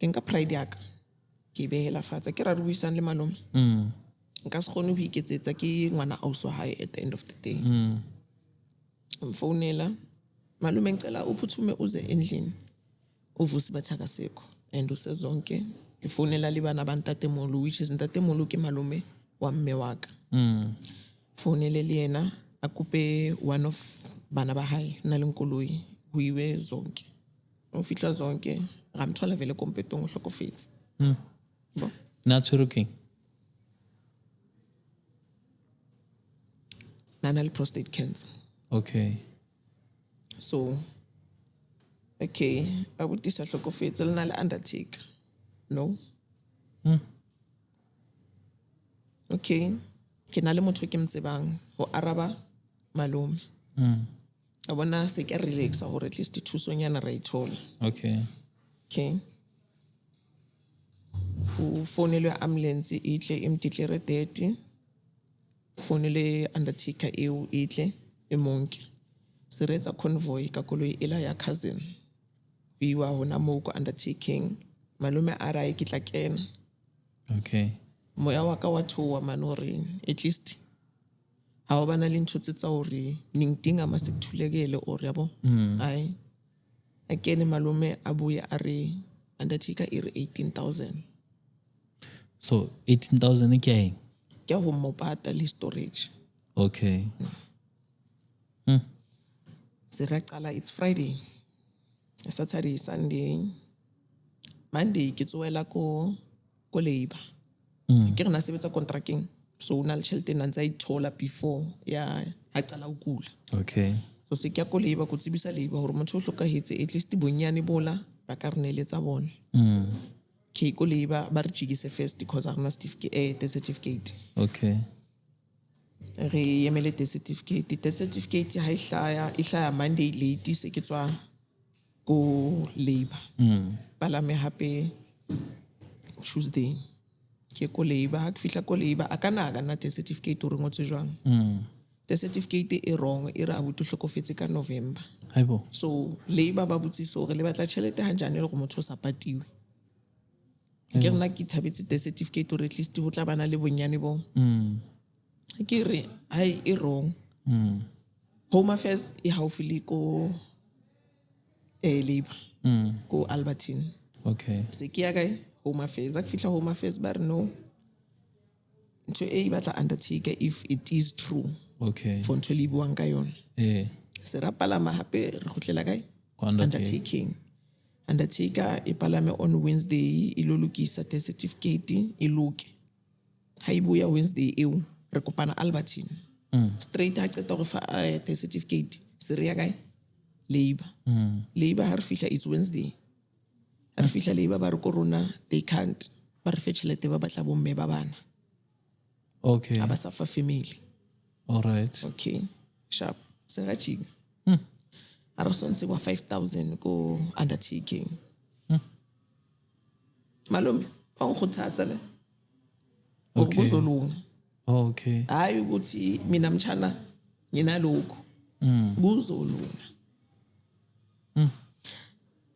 Speaker 1: Ke nka pride yaka. Ke behela fatsa ke ra re buisana le malome. Nka se kgone ho iketsetsa ke ngwana auso hae at the end of the day. Mfonela malume ngicela uphuthume uze endlini. Uvusi bathaka sekho and usezonke. Ifonela le bana ba ntatemolo which is ntatemolo ke malume wa mme waka. Fonele le yena a kupe one of bana ba hae na le nkoloi ho iwe zonke. O fitla zonke ga mthola vele kompetong o hlokofetse. Bo
Speaker 2: Natural king.
Speaker 1: Nana le prostate cancer.
Speaker 2: Okay.
Speaker 1: So okay, abuti sa hlokofetse le na le undertaker. No. Okay. Ke na le motho ke mtsebang ho araba malume. A bona se ke relaxa hore at least thusonyana ra ithola.
Speaker 2: Okay.
Speaker 1: Okay. Ufonelwe ambulance itle imtitlere 30. Fonele undertaker eo itle emonke. Seretsa convoy ka koloi ela ya cousin. Biwa hona mo ko undertaking. Malume ara e kitla kena.
Speaker 2: Okay.
Speaker 1: Moya wa ka wa thowa manori at least ha o bana le ntho tsa hore ningtinga masekuthulekele o yabo. Ai akene malume abuya are undertaker ire 18,000.
Speaker 2: So 18,000 again.
Speaker 1: Ke ho mopata le storage.
Speaker 2: Okay.
Speaker 1: Siraqala it's Friday. Saturday, Sunday. Monday ke tsoela ko labor. Ke re na sebetsa contracting. So una le tšhelete na ntse ithola before ya ha qala ho kula.
Speaker 2: Okay.
Speaker 1: So se ke ko labor go tsebisa labor hore motho o hlokahetse at least bonyane bola ba ka re neletsa bona. Ke ko labor ba re jigise first because ha rena certificate the certificate.
Speaker 2: Okay.
Speaker 1: Re yemele the certificate ha ihlaya Monday late se ke tswa ko labor. Palame hape Tuesday. Ke ko labor ha ke fihla ko labor a kana the certificate o re ngotse jwang. The certificate e wrong e re abuti hlokofetse ka November.
Speaker 2: Haibo.
Speaker 1: So labor ba butse so re le batla tšhelete hanjane le go motho o sa patiwe. Ke rena ke thabetse the certificate or at least ho tla bana le bonyane bo. Ke re ai e wrong. Home Affairs e haufi le ko labor. Ko Albertine.
Speaker 2: Okay.
Speaker 1: Se ke ya kae Home Affairs a ke fihla Home Affairs ba re no ntho e batla undertaker if it is true.
Speaker 2: Okay.
Speaker 1: For ntho le buang ka yona. Se ra palama hape re khotlela kae undertaking. Undertaker e palame on Wednesday e lo lokisa the certificate e loke. Ha ibuya Wednesday eo re kopana Albertine. Straight ha qeta go fa the certificate se re ya kae labor. Labor ha re fihla it's Wednesday. Ha re fihla labor ba re korona they can't ba re fetchelete ba batla bomme ba bana.
Speaker 2: Okay.
Speaker 1: Aba sa fa family.
Speaker 2: All right.
Speaker 1: Okay. Sharp. serajing a re sonse kwa 5,000 ko undertaking malume awungikhuthazela le ukuzolunga
Speaker 2: okay
Speaker 1: hayi ukuthi mina mtshana nginalokho kuzolunga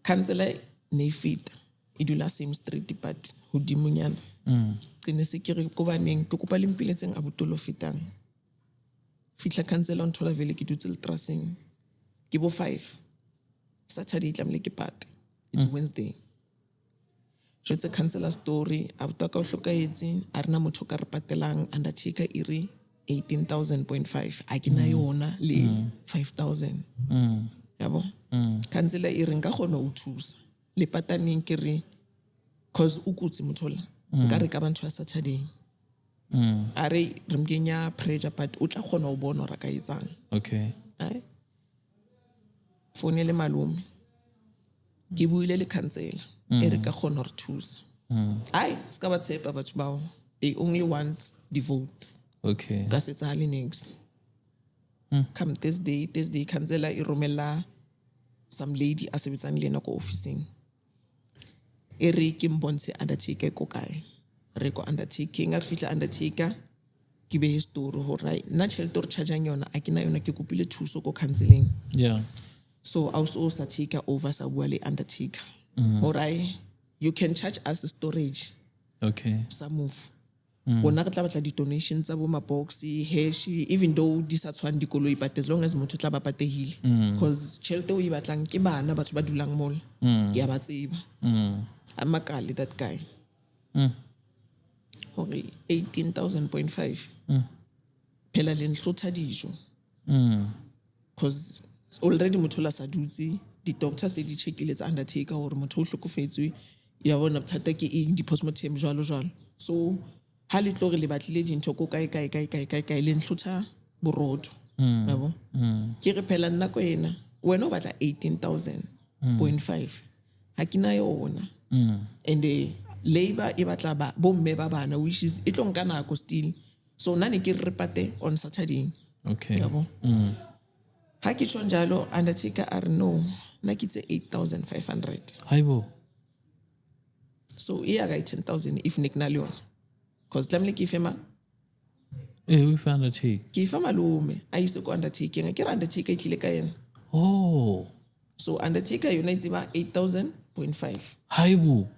Speaker 1: cancela nefita idula same street but hodimunyana tsene se ke re ko baneng ke kopa le mpiletseng a botolo fitang fitla cancela on thola vele ke dutse le tracing ke bo 5 Saturday tlamle ke party it's Wednesday jotse cancela story a botwa ka hlokaetse a rena motho ka re patelang undertaker iri 18,000.5 a ke na yona le 5,000 yabo cancela iri nka gona o thusa le pataneng ke re cause ukutsi mothola nka re ka bantho ya Saturday are re mkenya pressure but o tla gona o bona ra ka etsang
Speaker 2: okay
Speaker 1: ai phone le malume ke buile le cancela re ka gona re thusa ai ska ba tshepa batho bao they only want the vote
Speaker 2: okay
Speaker 1: ka setsa le next come Thursday cancela e romela some lady a sebetsang le ena ko officing re ke mbonse undertaker ko kae re ko undertaking a fitla undertaker ke be history ho right na tšhelete re charge yona a ke na yona ke kopile thuso ko counseling
Speaker 2: yeah
Speaker 1: so also sa take over sa bua le undertaker alright you can charge us storage
Speaker 2: okay
Speaker 1: sa move bona re tla batla di donations tsa bo ma box hash even though di sa tshwana dikoloi but as long as motho tla ba patehile because tšhelete o e batlang ke bana batho ba dulang mole ke a ba tseba amakali that guy okay 18,000.5 phela le nhlotha dijo because already motho la sa dutse di doctor se di checkile tsa undertaker hore motho o hlokofetswe ya bona bothata ke eng di postmortem jwalo so ha le tlo re le batlile dintho ko kae le nhlotha borodo yabo ke re phela nna ko ena wena o batla 18,000.5 ha kina yona and labor e batla ba bomme ba bana which is e tlo nka nako still so nane ke re pate on Saturday
Speaker 2: okay
Speaker 1: yabo ha ke tshwa njalo undertaker are no na kitse 8,500
Speaker 2: haibo
Speaker 1: so iya ga 10,000 if nikna leona because tlamle ke fema
Speaker 2: we found a take
Speaker 1: ke fema malume a ise ko undertaking ke undertaker e tlile ka yena
Speaker 2: oh
Speaker 1: so undertaker yona itse ba 8,000.5
Speaker 2: haibo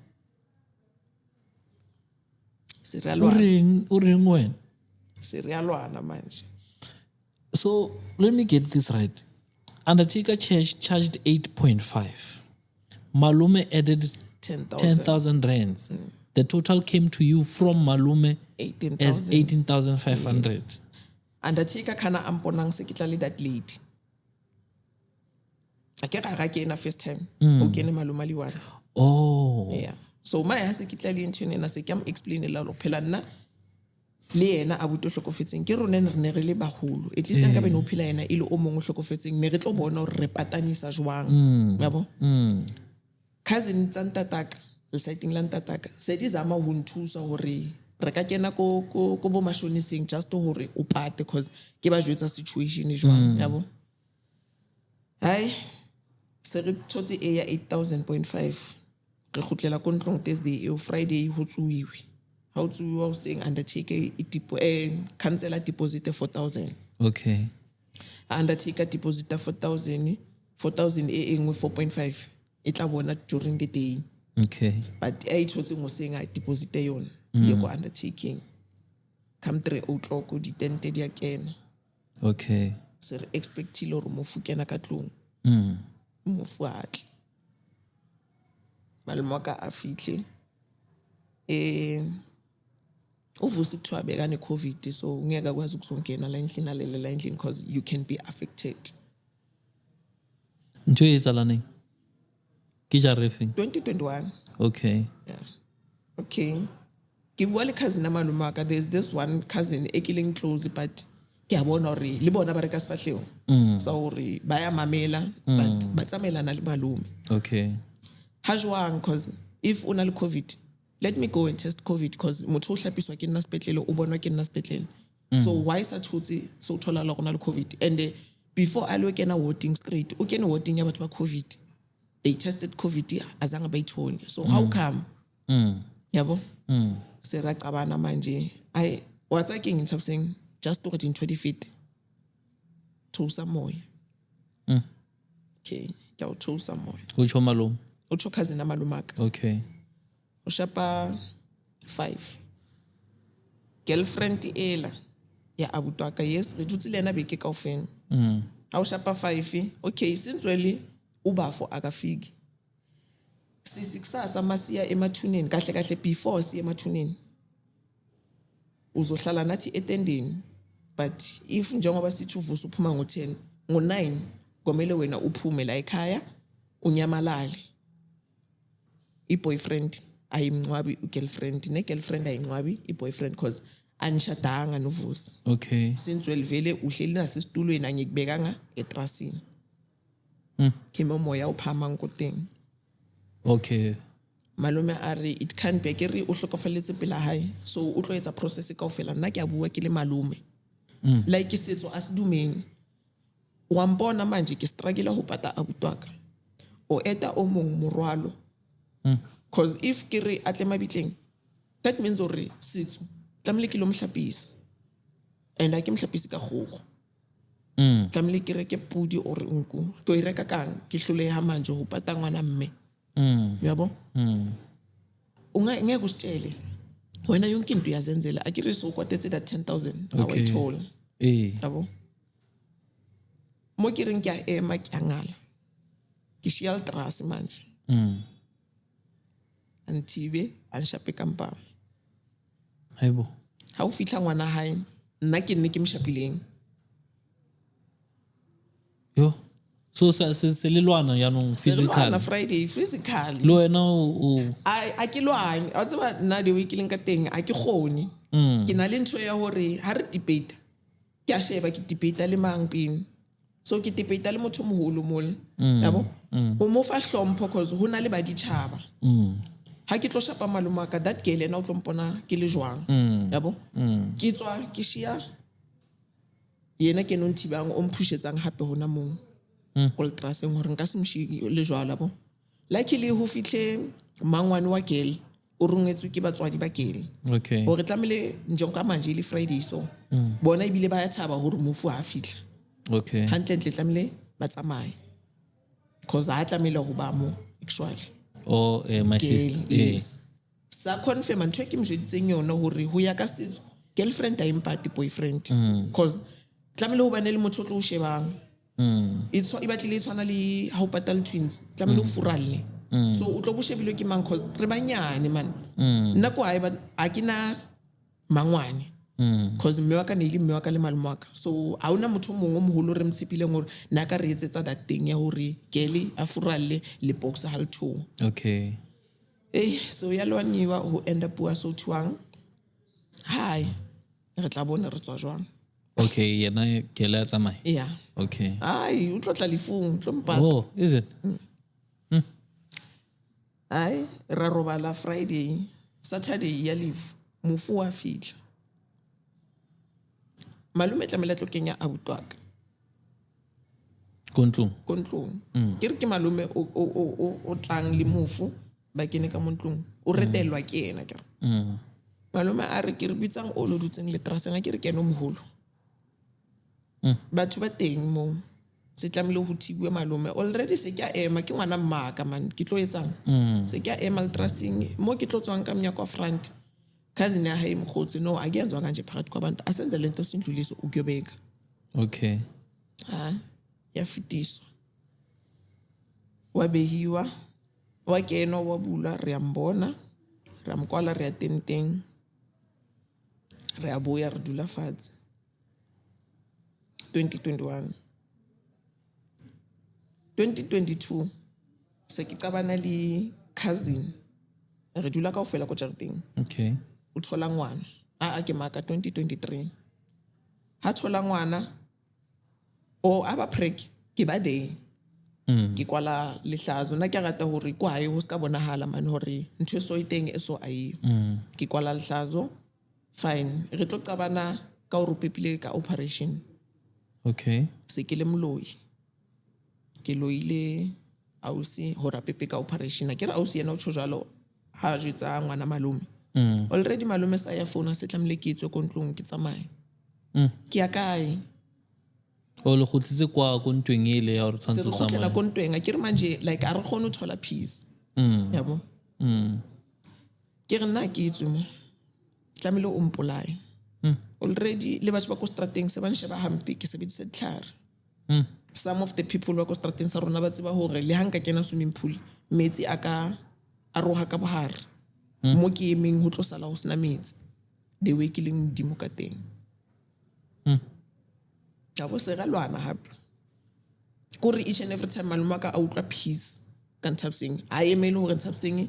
Speaker 1: serialwana
Speaker 2: uring
Speaker 1: serialwana manje.
Speaker 2: So let me get this right. Undertaker charged 8.5. Malume added 10,000 rands. The total came to you from Malume
Speaker 1: 18,000
Speaker 2: as 18,500.
Speaker 1: Yes. Undertaker kana amponang se kitla le that lady. Ake ga ke na first time. O kene Malume liwana.
Speaker 2: Oh.
Speaker 1: Yeah. So my ha se kitla le ntshene na se ke am explain la lo phela nna le yena a buto hlokofetseng ke rone ne re le baholo at least nka bene o phela yena ile o mongwe hlokofetseng ne re tlo bona hore re patanisa jwang yabo cousin tsantataka le sighting la ntataka se di zama ho nthusa hore re ka kena ko bo mashoniseng just hore o pate because ke ba jwetsa situation jwang yabo hai se re thotse e ya 8,000.5 re khutlela ko ntlong Thursday Friday ho tsuwiwe how to you saying undertaker cancel deposit 4,000
Speaker 2: okay
Speaker 1: undertaker deposit 4,000 e engwe 4.5 e tla bona during the day
Speaker 2: okay
Speaker 1: but I thotse mo saying I deposit yona ye go undertaking come 3 o'clock di tente di akena
Speaker 2: okay
Speaker 1: se re expect ile hore mo fukena ka tlong mo fuatla malmoka a fihle uvusi kuthiwa bekane COVID so ngeke akwazi ukuzongena la endlini alela endlini because you can be affected.
Speaker 2: Ntho e etsalaneng ke jarefeng
Speaker 1: 2021
Speaker 2: okay
Speaker 1: yeah okay ke bua le cousin na malume ka there's this one cousin e killing close but ke a bona hore le bona ba re ka sefahleo so hore ba ya mamela but ba tsamelana le malume
Speaker 2: okay
Speaker 1: ha jwang because if una le COVID let me go and test COVID because motho o hlapiswa ke nna sepetlele o bonwa ke nna sepetlele so why sa thutse so thola la gona le COVID and before a lo kena warding straight o kene warding ya batho ba COVID, they tested COVID azange bayithole, so how come yabo se ra cabana manje what's I in something just to get in 20 feet to some more okay ya to some more
Speaker 2: utsho malume
Speaker 1: utsho cousin amalumaka
Speaker 2: okay
Speaker 1: ushapa 5 girlfriend ela ya abutwaka yes re dutse le na beke kaofela ha ushapa 5 okay since wele ubafo akafiki sikusasa masiya emathuneni kahle before siya emathuneni uzohlala nathi etendeni, but if njengoba sithi uvusa uphuma ngo10 ngo9 komele wena uphume la ekhaya unyamalale. I-boyfriend ayimncwabi u-girlfriend, ne-girlfriend ayimncwabi i-boyfriend cause anishadanga novusa.
Speaker 2: Okay.
Speaker 1: Since vele uhleli nasesitulweni angikubekanga etrasini. Kemo moya uphama nkoteng.
Speaker 2: Okay.
Speaker 1: Malume are it can't be ke re o hlokofaletse pela hae, so o tlo etsa process kaofela nna ke a bua ke le malume. Like setso a se dumeng. Wa mpona manje ke struggle ho pata abutwaka. O eta o mong morwalo. Cause if ke re atle mabitleng, that means ore setso tlamile ke lo mhlapisa. And a ke mhlapisi ka gogo. Tlamile ke reke pudi or nku. Ke o reka kang ke hloleha manje ho pata ngwana mme. Yabo? Ngeke usitshele. Wena yonke into yazenzela akiri so kwatetse that 10,000 awayithola. Yabo? Mo ke reng ke a ema ke angala. Ke shial trust manje. Antibe anshape kampa.
Speaker 2: Hayibo.
Speaker 1: Ha o fitla ngwana hae nna ke nne ke mshapileng.
Speaker 2: Yo. So se lelwana yanong physical.
Speaker 1: Na Friday physical.
Speaker 2: Lo wena o
Speaker 1: a ke lwane a tseba nna the week leng ka teng a ke khone. Ke na le ntho ya hore ha re debate ke a sheba ke debate le mang pin. So ke debate le motho moholo mole. Yabo? O mo fa hlompho cause ho na le ba ditjhaba. Ha ke tlo shapa malumaka that girl ena o tlo mpona ke le jwang. Yabo? Ke tswa ke shia yena ke no ntibang o mphusetsang hape hona mong. Kol traseng hore nka se mshiki le jwala bo. Luckily ho fihle mangwane wa girl o rungetswe ke batswadi ba girl.
Speaker 2: Okay.
Speaker 1: Hore tlamele njonka manje le Friday so. Bona ibile ba ya thaba hore mofu a fitla.
Speaker 2: Okay.
Speaker 1: Hantle tlamele ba tsamaye. Cause ha tlamele ho ba mo actually.
Speaker 2: Oh my sister.
Speaker 1: Yes. Sa confirm ntwe ke mjwetseng yona hore ho ya ka setso girlfriend a impati boyfriend. Cause tlamele ho bane le motho tlo shebang. It's e batlile e tshwana le ha o patala twins tlamele o furalle. So o tlo bo shebile ke mang cause re banyane man. Nna ko hae ba a kena mangwane. Cause mme wa ka ne ke mme wa ka le malome wa ka. So ha ona motho mongwe moholo re mtshepileng hore na ka re etsetsa that thing ya hore kele a furalle le box ha le two.
Speaker 2: Okay.
Speaker 1: So ya lwaniwa ho end up wa so thuang. Hi. Re tla bona re tswa jwang.
Speaker 2: Okay, yena ke la tsamaya.
Speaker 1: Yeah.
Speaker 2: Okay.
Speaker 1: Ai, o tlo tla lefung, tlo mpata.
Speaker 2: Oh, is it?
Speaker 1: Ai, ra robala Friday, Saturday ya leave. Mofu wa fitla. Malume tlamela tlo kenya abutwaka. Kontlong. Ke re ke malume o tlang le mofu ba kene ka montlong. O retelwa ke yena ke re. Malume a re ke re bitsang o lo dutseng le traseng ke re ke no moholo. Batho ba teng mo se tlamile ho thibuwe malume already se ke a ema ke ngwana mmaka man ke tlo etsang se ke a ema le tracing mo ke tlo tswang ka mnya kwa front cousin ya hae mkhotsi no akenzwa kanje phakathi kwabantu asenze lento sindluliso ukuyobeka.
Speaker 2: Okay.
Speaker 1: Ya fitiswa wa behiwa wa keno wa bula re ambona re amkwala re atenteng re aboya re dula fatshe 2022 se ke qabana le cousin re dula kaofela ko jareteng.
Speaker 2: Okay.
Speaker 1: O thola ngwana a ke maka 2023 ha thola ngwana o aba prek ke ba day ke kwala lehlazo nna ke rata hore kwa hae ho ska bonahala man hore ntwe so iteng eso ai ke kwala lehlazo fine re tlo qabana ka o rupepile ka operation
Speaker 2: Okay.
Speaker 1: se ke le moloi ke loile ausi hore a pepe ka operation ke re ausi yena o tsho jalo ha jwetsa ngwana malome already malome sa ya phone se tlamile ke tswe ko ntlong ke tsamaye ke ya kae
Speaker 2: o le khutlitse kwa ko ntweng ile ya re
Speaker 1: se
Speaker 2: tshwantse
Speaker 1: re
Speaker 2: tsamaya
Speaker 1: khotlela ko ntweng ke re manje like a re khone ho thola peace yabo ke re nna ke tswe mo tlamile o mpolaye already le batho ba ko strateng se ba nsheba hampe ke sebedise ditlhare some of the people ba ko strateng sa rona ba tseba hore le hanka kena swimming pool metsi a roha ka bohare mo ke emeng ho tlosala ho sena metsi the way ke leng dimo ka teng ya bo se ga lwana hape kore each and every time maloma ka a utlwa peace ka Nthabiseng a emele hore Nthabiseng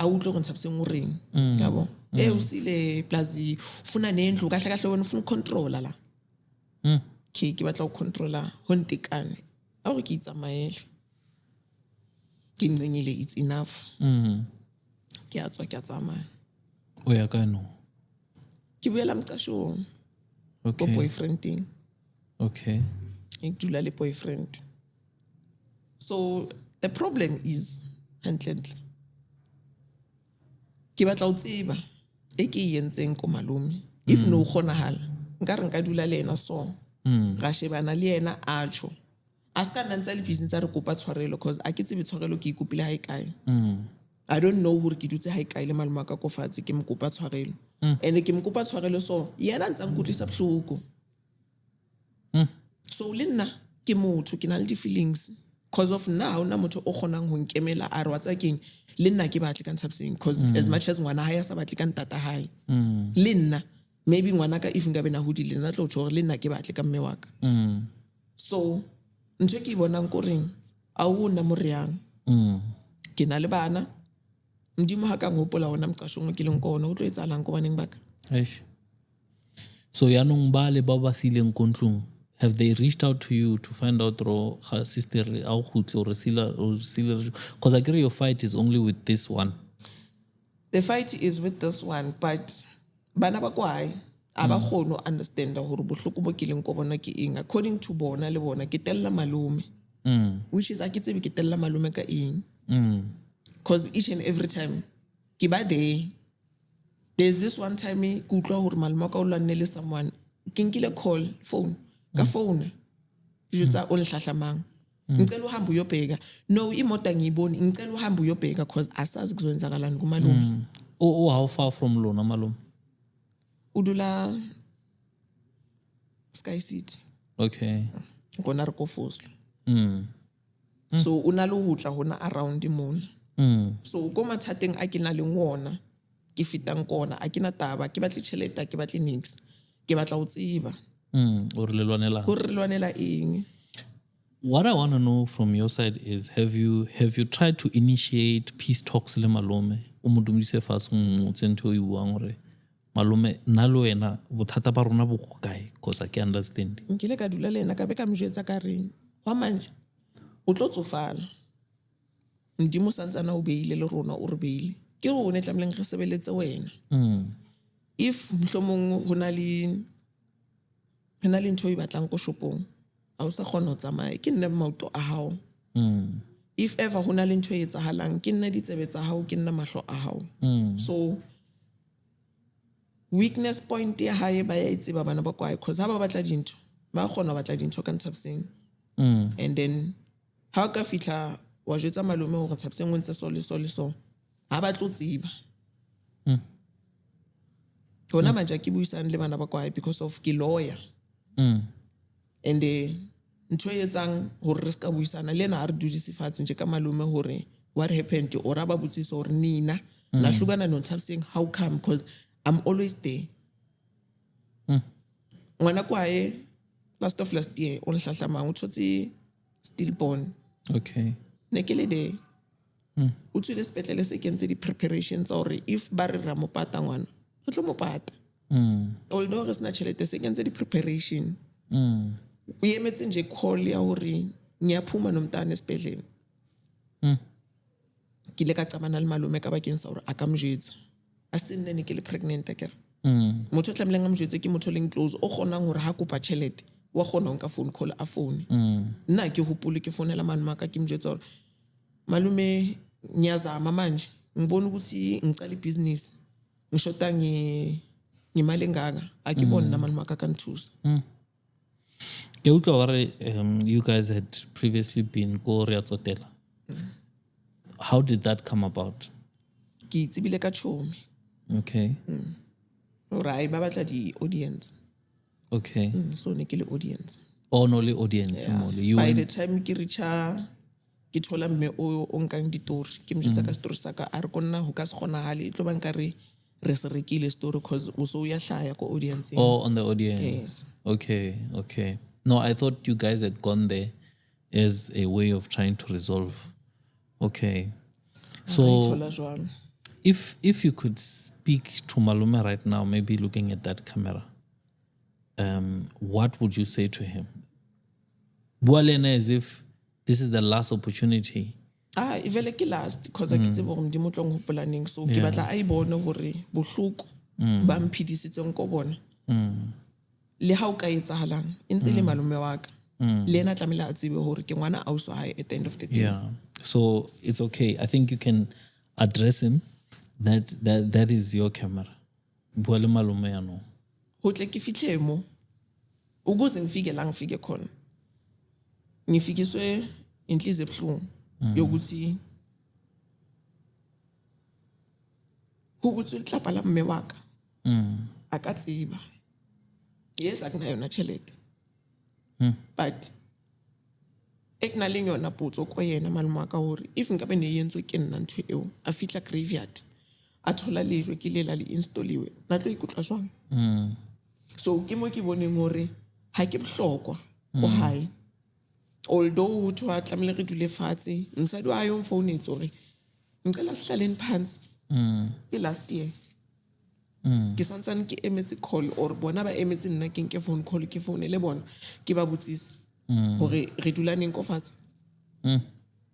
Speaker 1: a utlwe hore Nthabiseng o reng yabo o sile plazi funa nendlu kahle kahle wena ufuna controller la ke batla go controller ho ntekane a re ke itsamaele ke nngile it's enough ke a tswa ke a tsamaya
Speaker 2: o ya ka no
Speaker 1: ke buela mqashong ko
Speaker 2: okay
Speaker 1: boyfriending
Speaker 2: okay
Speaker 1: ke dula le boyfriend so the problem is handle ke batla o tseba ke yentseng ko malome if no kgonahala nka dula le ena so ga shebana le ena a tsho a ska nna ntse le business a re kopa tshwarelo because a ke tsebe tshwarelo ke ikopile ha e kae I don't know hore ke dutse ha e kae le maloma ka kofatse ke mkopa tshwarelo and ke mkopa tshwarelo so yena ntse nkutlisa bohloko so le nna ke motho ke na le di feelings because of now na motho o kgonang ho nkemela a re wa tsa keng le nna ke batle ka Nthabiseng because as much as ngwana ha ya sa batle ka ntata hae le nna maybe ngwana ka if nka bena hodile nna tlo tshore le nna ke batle ka mme wa ka so ntse ke bona nkoreng a una moriang ke na le bana ndimo ha ka ngopola ona mqashong ke leng kona o tlo etsalang ko baneng baka
Speaker 2: eish so yanong ba le ba ba sileng kontlong have they reached out to you to find out ro sister au khutlo or sila because I agree your fight is only with this one
Speaker 1: the fight is with this one but bana ba kwae aba khono understand hore bohloko bo keleng ko bona ke eng according to bona le bona ke tella malome which is a ke tsebe ke tella malome ka eng because each and every time ke ba there's this one time ke utlwa hore maloma ka o lwanne le someone ke nkile call phone ka phone jutsa o lehlahlamang ngicela uhamba uyobheka no imota ngiyiboni ngicela uhamba uyobheka because asazi kuzoyenzakalani kumalume
Speaker 2: how far from lona malume
Speaker 1: udula Sky City
Speaker 2: okay
Speaker 1: ngona re ko Foslo so una lo hutla hona around mona so go mathateng a ke na le ngona ke fitang kona a ke na taba ke batle tšhelete ke batle nix ke batla o tseba
Speaker 2: o re lwanela
Speaker 1: eng.
Speaker 2: What I want to know from your side is have you tried to initiate peace talks le malome o mo dumise fase mo tsentho e buang hore malome nna le wena bothata ba rona bo go kae because I can understand
Speaker 1: nkile ka dula le ena ka be ka mjetsa ka reng wa manje o tlo tsofala ndimo santsana o beile le rona o re beile ke re o ne tlameleng re sebeletse wena if mhlomong hona le ntho e batlang ko shopong a o sa kgona ho tsamaya ke nne maoto a hao if ever hona le ntho e etsahalang ke nne ditsebe tsa hao ke nne mahlo a hao so weakness point ya hae ba ya itseba bana ba kwae because ha ba batla dintho ba kgona batla dintho ka Nthabiseng and then ha ka fitla wa jetsa malome hore Nthabiseng o ntse so ha ba tlo tseba hona manje ke buisana le bana ba kwae because of ke lawyer and ntho e etsang hore re ska buisana le na re dudise fatshe nje ka malome hore what happened or ba botsiso hore nina na hlukana no Nthabiseng how come because I'm always there ngwana kwae last year o lehlahlamang o thotse stillborn
Speaker 2: okay
Speaker 1: ne ke le de o tswile sepetlele se kentse di preparations or if ba re ra mopata ngwana re tlo mopata although re sena tšhelete se kentse di preparation o emetse nje call ya hore ngiyaphuma nomntana esibhedlela ke le ka tsamana le malome ka bakeng sa hore a ka mjetsa a sinne ke le pregnant akere motho tlameleng a mjetse ke motho leng close o kgonang hore ha kopa tšhelete wa khona nka phone call a phone nna ke hopole ke fonela malumaka ke mjetsa hore malume ngiyazama manje ngibona ukuthi ngicala ibusiness ngishota ngimali engaka akibona namalumaka kanthusa.
Speaker 2: Ke utlwa hore you guys had previously been ko Riatsotela. How did that come about?
Speaker 1: Ke tsibile ka chomi.
Speaker 2: Okay.
Speaker 1: Ora ba batla di audience.
Speaker 2: Okay.
Speaker 1: So ne ke le audience.
Speaker 2: Oh, no le audience mo le.
Speaker 1: By the time ke richa ke thola mme o nkang ditori ke mjetsa ka story saka a re konna ho ka se khona hale e tlo ba nkare re se rekile story because o so ya hlaya ko audience.
Speaker 2: Oh, on the audience.
Speaker 1: Yes.
Speaker 2: Okay. No, I thought you guys had gone there as a way of trying to resolve. Okay. So if you could speak to Malume right now, maybe looking at that camera, what would you say to him? Bualena as if this is the last opportunity.
Speaker 1: Ivele ke last because ke tsebo gore ndimo tlong hopolaneng so ke batla a ibone gore bohloko ba mphidisitse nko bona. Le ha o ka etsahalang ntse le malume wa ka le ena tlamela a tsebe hore ke ngwana a uswa hae at the end of the day.
Speaker 2: Yeah. So it's okay. I think you can address him. That is your camera. Bua le malume ya no.
Speaker 1: Ho tle ke fihle mo ukuze ngifike la ngifike khona. Ngifikiswe inhliziyo ebhlungu yokuthi ukuthi uhlapha la mme waka akatsiba. Yes akunayo na chelete. But eknaleng yona potso ko yena malume ka hore if nkabe ne yentswe ke nna ntwe eo a fitla graveyard a thola lejwe ke lela le installiwe na tlo ikutla jwang. So ke mo ke boneng hore ha ke bohlokwa o hae although utho a tlamele re dule fatshe nsadi wa yo phone tsore ngicela sihlaleni phansi ke last year ke santsane ke emetse call or bona ba emetse nna ke nke phone call ke phone le bona ke ba botsisi hore re dulaneng ko fatshe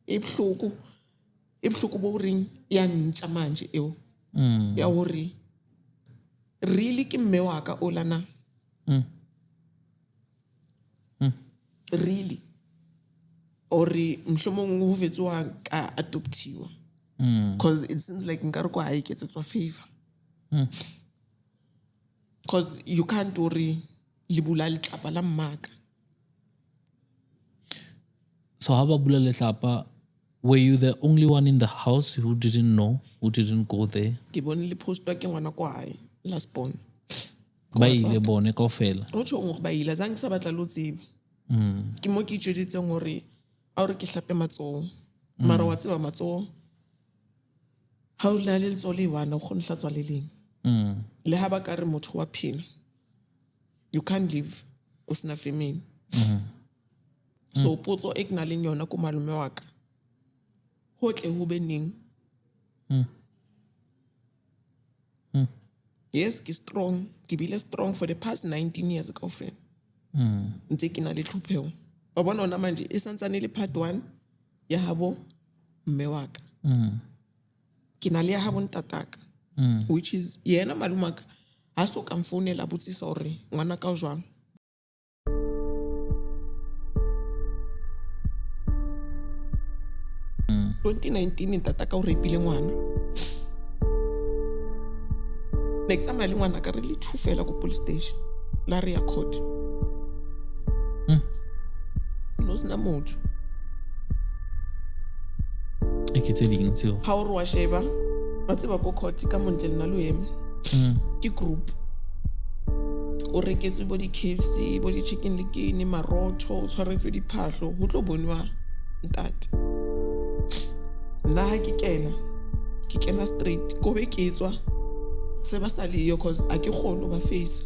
Speaker 1: e bohloko bo ring ya ntja manje eo ya hore really ke mme wa ka o lana really ori mhlomong ho vetswa ka adoptiwa because it seems like nkare ko ha iketsetswa favor because you can't worry libula letlapa la mmaka.
Speaker 2: So how about bula letlapa? Were you the only one in the house who didn't know, who didn't go there?
Speaker 1: Ke bone le post ba ke ngwana ko hae last born
Speaker 2: ba ile bone kaofela
Speaker 1: o tshong go ba ile zang sa batla lo tsebe ke mo ke tsheditseng hore a re ke hlape matsoho mara wa tseba matsoho ha o la le tsole wana go nhlatswa le leng le ha ba ka re motho wa phina you can't live o sna family. So potso e kna le yona ko malume wa ka hotle ho beneng yes ke strong ke bile strong for the past 19 years ka ofela ntse ke na le tlhopheo wa bona ona manje e santsane le part 1 ya habo mme wa ka ke na le ya habo ntataka which is yena malume ka ha so ka mfonela botsisa hore ngwana ka o jwang. Mm. 2019 ntataka o repile ngwana ne tsama le ngwana ka re le thufela ko police station la re ya court no sna motho
Speaker 2: e ke tse ding tseo
Speaker 1: ha o re wa sheba ba tseba ko court ka montle lena lo eme ke group o reketswe bo di KFC bo di chicken licken marotho o tshwaretswe diphahlo ho tlo bonwa ntate nna ha ke kena straight ko be ke tswa se ba sa le yo cause a ke kgone ba face